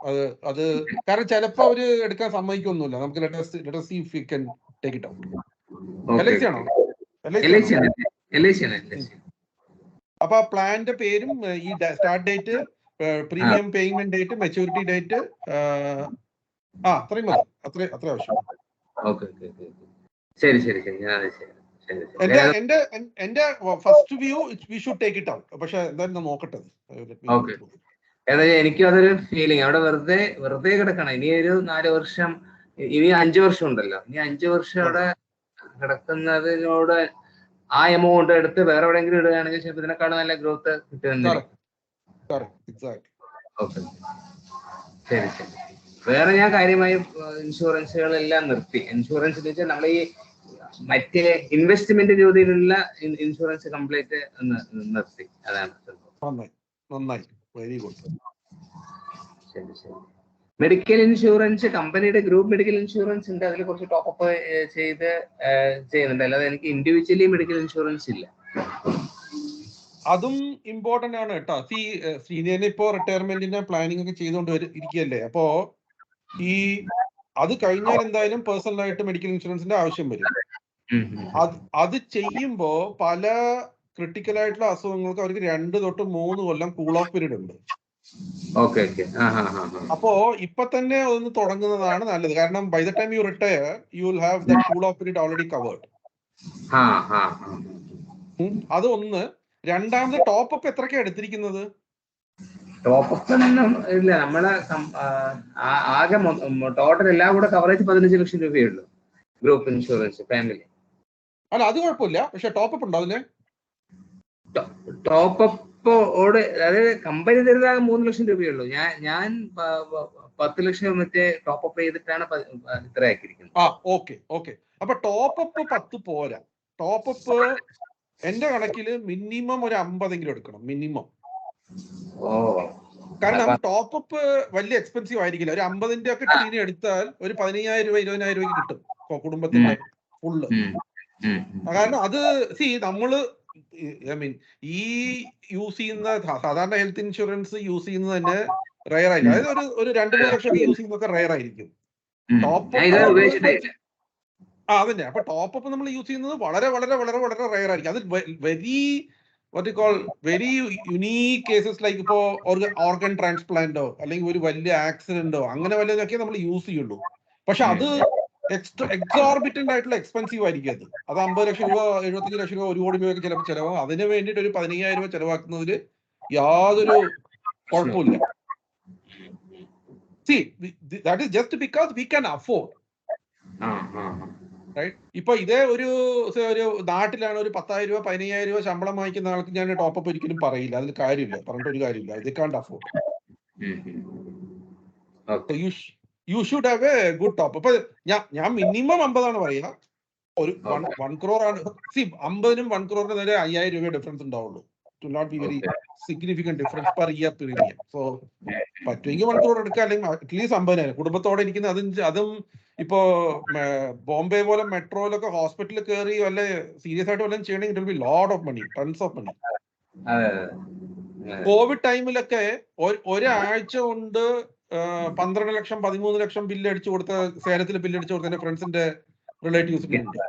അത് കാരണം ചിലപ്പോ അവര് എടുക്കാൻ സമ്മതിക്കൊന്നുമില്ല. നമുക്ക് let us see if we can take it out. LIC ആണോ? അപ്പൊ ആ പ്ലാന്റെ പേരും ഈ start date, premium payment date, maturity date, അത്രയും മതി. അത്ര ആവശ്യം. എന്റെ first view we should take it out. പക്ഷെ എന്തായാലും നോക്കട്ടെ. എനിക്കും അതൊരു ഫീലിംഗ്. അവിടെ വെറുതെ കിടക്കണം. ഇനി ഒരു 4 വർഷം, ഇനി 5 വർഷം ഉണ്ടല്ലോ. ഇനി 5 വർഷം അവിടെ കിടക്കുന്നതിനോട് ആ എമൗണ്ട് എടുത്ത് വേറെ എവിടെയെങ്കിലും ഇടുകയാണെങ്കിൽ ചിലപ്പോൾ ഇതിനെക്കാളും നല്ല ഗ്രോത്ത് കിട്ടുന്നില്ല. ശരി. വേറെ ഞാൻ കാര്യമായി ഇൻഷുറൻസുകളെല്ലാം നിർത്തി. ഇൻഷുറൻസ് എന്ന് വെച്ചാൽ നമ്മൾ ഈ മറ്റേ ഇൻവെസ്റ്റ്മെന്റ് രീതിയിലുള്ള ഇൻഷുറൻസ് കംപ്ലീറ്റ് നിർത്തി. അതാണ് നന്നായി. Very good. ശരി. മെഡിക്കൽ ഇൻഷുറൻസ്, കമ്പനിയുടെ ഗ്രൂപ്പ് മെഡിക്കൽ ഇൻഷുറൻസ് ഉണ്ട്. അതിൽ കുറച്ച് ടോപ്പ് ചെയ്യുന്നുണ്ട്. അല്ലാതെ എനിക്ക് ഇൻഡിവിജ്വലി മെഡിക്കൽ ഇൻഷുറൻസ് ഇല്ല. അതും ഇമ്പോർട്ടന്റ് ആണ് കേട്ടോ. സീനിയറിന് ഇപ്പോ റിട്ടയർമെന്റിന്റെ പ്ലാനിങ് ഒക്കെ ചെയ്തുകൊണ്ട് ഇരിക്കുകയല്ലേ. അപ്പോ അത് കഴിഞ്ഞാൽ എന്തായാലും പേഴ്സണൽ ആയിട്ട് മെഡിക്കൽ ഇൻഷുറൻസിന്റെ ആവശ്യം വരും. അത് ചെയ്യുമ്പോ പല ക്രിട്ടിക്കൽ ആയിട്ടുള്ള അസുഖങ്ങൾക്ക് അവർക്ക് 2 to 3 കൊല്ലം കൂൾ ഓഫ് പീരീഡ് ഉണ്ട്. അപ്പോ ഇപ്പൊ തന്നെ ഒന്ന് തുടങ്ങുന്നതാണ് നല്ലത്. കാരണം by the time you retire you will have that cool off period already covered. അത് ഒന്ന്. രണ്ടാമത് ടോപ്പ് അപ്പ് എത്രക്കാണ് എടുത്തിരിക്കുന്നത്? ടോപ്പ് അപ്പ് ഇല്ല. നമ്മളെ ആകെ ടോട്ടൽ എല്ലാം കൂടെ കവറേജ് 15 ലക്ഷം രൂപയേ ഉള്ളൂ. Group insurance family. അല്ല, അത് കുഴപ്പമില്ല. പക്ഷെ ടോപ്പ് അപ്പ് ഉണ്ടോ അതിന്? ടോപ്പ് അപ്പോട് അതായത് കമ്പനി തരുന്നത് 3 ലക്ഷം രൂപയേ ഉള്ളൂ. ഞാൻ 10 ലക്ഷം മറ്റേ ടോപ്പ് അപ്പ് ചെയ്തിട്ടാണ് ഇത്ര ആക്കിയിരിക്കുന്നത്. ഓക്കെ. അപ്പൊ ടോപ്പ് അപ്പ് 10 പോരാ. ടോപ്പ് അപ്പ് എന്റെ കണക്കില് മിനിമം ഒരു 50 എടുക്കണം. മിനിമം. കാരണം ടോപ്പ് അപ്പ് വലിയ എക്സ്പെൻസീവ് ആയിരിക്കില്ല. ഒരു 50 ഒക്കെ ടീനി എടുത്താൽ ഒരു 15,000 രൂപ 20,000 രൂപയ്ക്ക് കിട്ടും കുടുംബത്തിന്റെ ഫുള്ള്. കാരണം അത് നമ്മള് ഈ യൂസ് ചെയ്യുന്ന സാധാരണ ഹെൽത്ത് ഇൻഷുറൻസ് യൂസ് ചെയ്യുന്നത് തന്നെ റയർ ആയിരിക്കും. അതായത് ഒരു 2-3 ലക്ഷം യൂസ് ചെയ്യുന്നതൊക്കെ റയർ ആയിരിക്കും. ടോപ്പ് അതന്നെ. അപ്പൊ ടോപ്പ് അപ്പ് നമ്മൾ യൂസ് ചെയ്യുന്നത് വളരെ വളരെ വളരെ വളരെ റയർ ആയിരിക്കും. അത് very what you call very unique cases like ഇപ്പോ ഓർഗൻ ട്രാൻസ്പ്ലാന്റോ അല്ലെങ്കിൽ ഒരു വലിയ ആക്സിഡന്റോ അങ്ങനെ വല്ലതൊക്കെ നമ്മൾ യൂസ് ചെയ്യുള്ളൂ. പക്ഷെ അത് എക്സോർബിറ്റന്റ് ആയിട്ടുള്ള എക്സ്പെൻസീവ് ആയിരിക്കും. അത് 50 ലക്ഷം രൂപ 75 ലക്ഷം രൂപ 1 കോടി രൂപയൊക്കെ ചിലപ്പോൾ ചിലവാകും. അതിന് വേണ്ടിയിട്ട് ഒരു 15,000 രൂപ ചിലവാക്കുന്നതിൽ യാതൊരു കുഴപ്പമില്ല. See, that is just because we can afford. Right? ഇപ്പൊ ഇതേ ഒരു നാട്ടിലാണ് ഒരു 10,000 രൂപ 15,000 രൂപ ശമ്പളം വാങ്ങിക്കുന്ന ആൾക്ക് ഞാൻ ടോപ്പ് അപ്പ് ഒരിക്കലും പറയില്ല. അതിൽ കാര്യമില്ല, പറഞ്ഞിട്ട് ഒരു കാര്യമില്ല. ഇത് കാണ്ട് afford. You should have A good top. അപ്പൊ ഞാൻ മിനിമം 50 പറയുക. ഒരു 1 crore ആണ്. 50-നും 1 crore 5,000 രൂപ ഡിഫറൻസ് ഉണ്ടാവുള്ളൂ. To not be very significant difference per year premium. So പറ്റുമെങ്കിൽ 1 crore എടുക്കുക, അല്ലെങ്കിൽ അറ്റ്ലീസ്റ്റ് 50,000 കുടുംബത്തോടെ ഇരിക്കുന്ന. അതും ഇപ്പോ ബോംബെ പോലെ മെട്രോയിലൊക്കെ ഹോസ്പിറ്റലിൽ കയറി വല്ല സീരിയസ് ആയിട്ട് വല്ലതും ചെയ്യണമെങ്കിൽ it will be lot of money, tons of money. Covid ടൈമിലൊക്കെ ഒരാഴ്ച കൊണ്ട് 12 ലക്ഷം 13 ലക്ഷം ബില്ല് അടിച്ചു കൊടുത്ത, സേലത്തിൽ ബില്ല് അടിച്ചു കൊടുത്ത എന്റെ ഫ്രണ്ട്സിന്റെ റിലേറ്റീവ്സിന് ഉണ്ട്.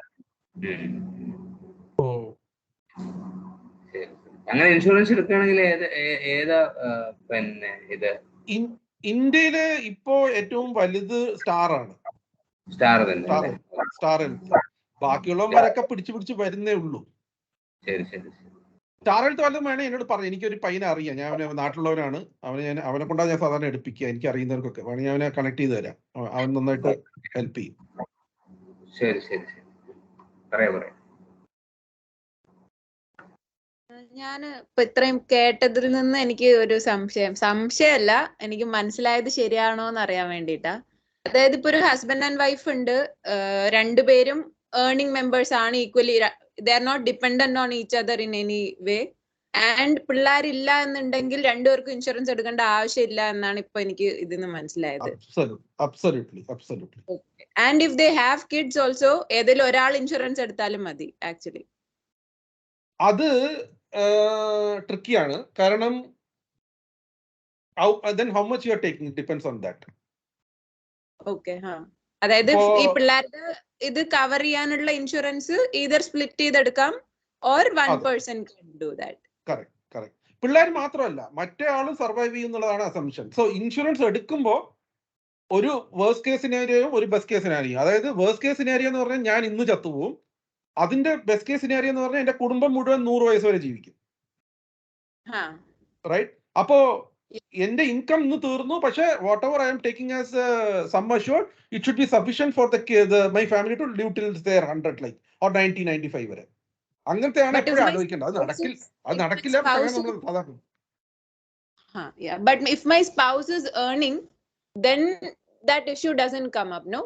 അങ്ങനെ ഇൻഷുറൻസ് എടുക്കുകയാണെങ്കിൽ ഏതാ പിന്നെ ഇത് ഇന്ത്യയില് ഇപ്പോ ഏറ്റവും വലുത് സ്റ്റാർ ആണ്. സ്റ്റാർ തന്നെ. സ്റ്റാർ ബാക്കിയുള്ളവന്മാരൊക്കെ പിടിച്ചു വരുന്നേ ഉള്ളൂ. ശരി ശരി. സ്റ്റാർ ഹെൽത്ത് വല്ലതും വേണേ എന്നോട് പറഞ്ഞു. എനിക്കൊരു പയ്യനെ അറിയാം, ഞാൻ നാട്ടിലുള്ളവനാണ്. അവനെ കൊണ്ടാണ് ഞാൻ സാധാരണ എടുപ്പിക്കുക. എനിക്ക് അറിയുന്നവർക്കൊക്കെ വേണമെങ്കിൽ ഞാൻ അവനെ കണക്ട് ചെയ്ത് തരാം. അവൻ നന്നായിട്ട് ഹെൽപ്പ് ചെയ്യും. ശരി ശരി ശരി, പറയാം. ഞാൻ ഇപ്പൊ ഇത്രയും കേട്ടതിൽ നിന്ന് എനിക്ക് ഒരു സംശയമല്ല, എനിക്ക് മനസ്സിലായത് ശരിയാണോ എന്ന് അറിയാൻ വേണ്ടിട്ടാ. അതായത് ഇപ്പൊ ഒരു ഹസ്ബൻഡ് ആൻഡ് വൈഫ് ഉണ്ട്, രണ്ടുപേരും ഏർണിംഗ് മെമ്പേഴ്സ് ആണ്, equally they are not dependent on each other in any way. And പിള്ളേരില്ല എന്നുണ്ടെങ്കിൽ രണ്ടുപേർക്കും ഇൻഷുറൻസ് എടുക്കേണ്ട ആവശ്യമില്ല എന്നാണ് ഇപ്പൊ എനിക്ക് ഇതിന്ന് മനസ്സിലായത്. And if they have kids also ഏതെങ്കിലും ഒരാൾ ഇൻഷുറൻസ് എടുത്താലും മതി ആക്ച്വലി. അത് ട്രിക്കിയാണ്. കാരണം then how much you are taking depends on that. Okay. അതായത് ഈ പിള്ളേരുടെ ഇത് കവർ ചെയ്യാനുള്ള ഇൻഷുറൻസ് either സ്പ്ലിറ്റ് ചെയ്തെടുക്കാം or one person can do that. Correct. പിള്ളേർ മാത്രമല്ല, മറ്റേ ആളും സർവൈവ് ചെയ്യുന്നുള്ളതാണ് അസംഷൻ. സോ ഇൻഷുറൻസ് എടുക്കുമ്പോൾ ഒരു വേഴ്സ്റ്റ് കേസ് സിനാരിയോയും ഒരു ബെസ്റ്റ് കേസ് സിനാരിയോ. അതായത് വേഴ്സ്റ്റ് കേസ് സിനാരിയോ എന്ന് പറഞ്ഞാൽ ഞാൻ ഇന്ന് ചത്തുപോകും. അതിന്റെ ബെസ്റ്റ് കേസ് സിനാരിയോ എന്ന് പറഞ്ഞാൽ എന്റെ കുടുംബം മുഴുവൻ 100 വയസ്സ് വരെ ജീവിക്കും. റൈറ്റ്? അപ്പോ എന്റെ ഇൻകം ഇന്ന് തീർന്നു, പക്ഷെ whatever I am taking as sum assured it should be sufficient for my family to live till their 100 like or 90-95 വരെ. അങ്ങനത്തെയാണ് എപ്പോഴും ആലോചിക്കേണ്ടത്. അത് നടക്കില്ല. But if my spouse is earning, then that issue doesn't come up, no?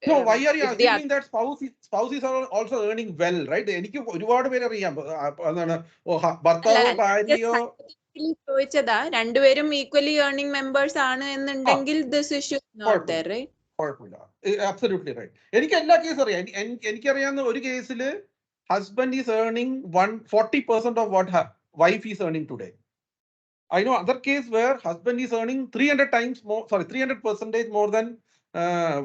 No, why are you assuming that spouses are also earning well, right? എനിക്ക് ഒരുപാട് പേര് അറിയാം, എന്താണ് ഭർത്താവോ ഭാര്യയോ ചോദിച്ചതാ, രണ്ടുപേരും ഈക്വലി ഏർണിംഗ് മെമ്പേഴ്സ് ആണ് എന്നുണ്ടെങ്കിൽ this issue is not there, right? കുഴപ്പമില്ല. Absolutely right. എനിക്ക് എല്ലാ കേസും അറിയാം. എനിക്കറിയാവുന്ന ഒരു കേസില് husband is earning 40% of what wife is earning today. I know other case where husband is earning 300% more than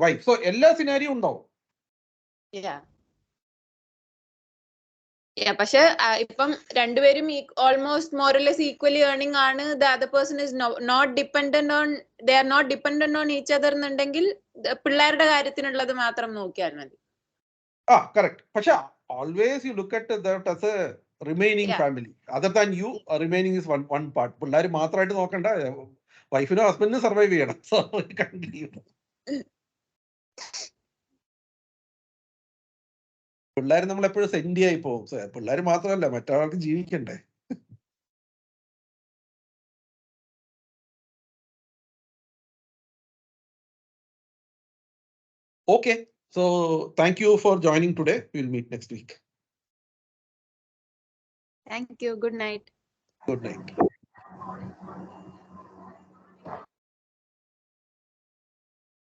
wife. So എല്ലാ സിനാരിയോ ഉണ്ടാവും. പക്ഷെ ഇപ്പം രണ്ടുപേരും almost more or less equally earning ആണ്, the other person is not dependent on, they are not dependent on each other എന്നുണ്ടെങ്കിൽ പിള്ളേരുടെ കാര്യത്തിനുള്ളത് മാത്രം നോക്കിയാൽ മതി. കറക്റ്റ്. പക്ഷെ always you look at that as a remaining family. Other than you, remaining is one part. പിള്ളേർ മാത്രമായിട്ട് നോക്കണ്ട, വൈഫിനോ ഹസ്ബൻഡിനും survive ചെയ്യണം. സോ പിള്ളേർ നമ്മൾ എപ്പോഴും സെൻഡി ആയി പോകും. പിള്ളേർ മാത്രമല്ല, മറ്റൊരാൾക്ക് ജീവിക്കണ്ടേ. Okay, so thank you for joining today. We'll meet next week. Thank you. Good night. Good night.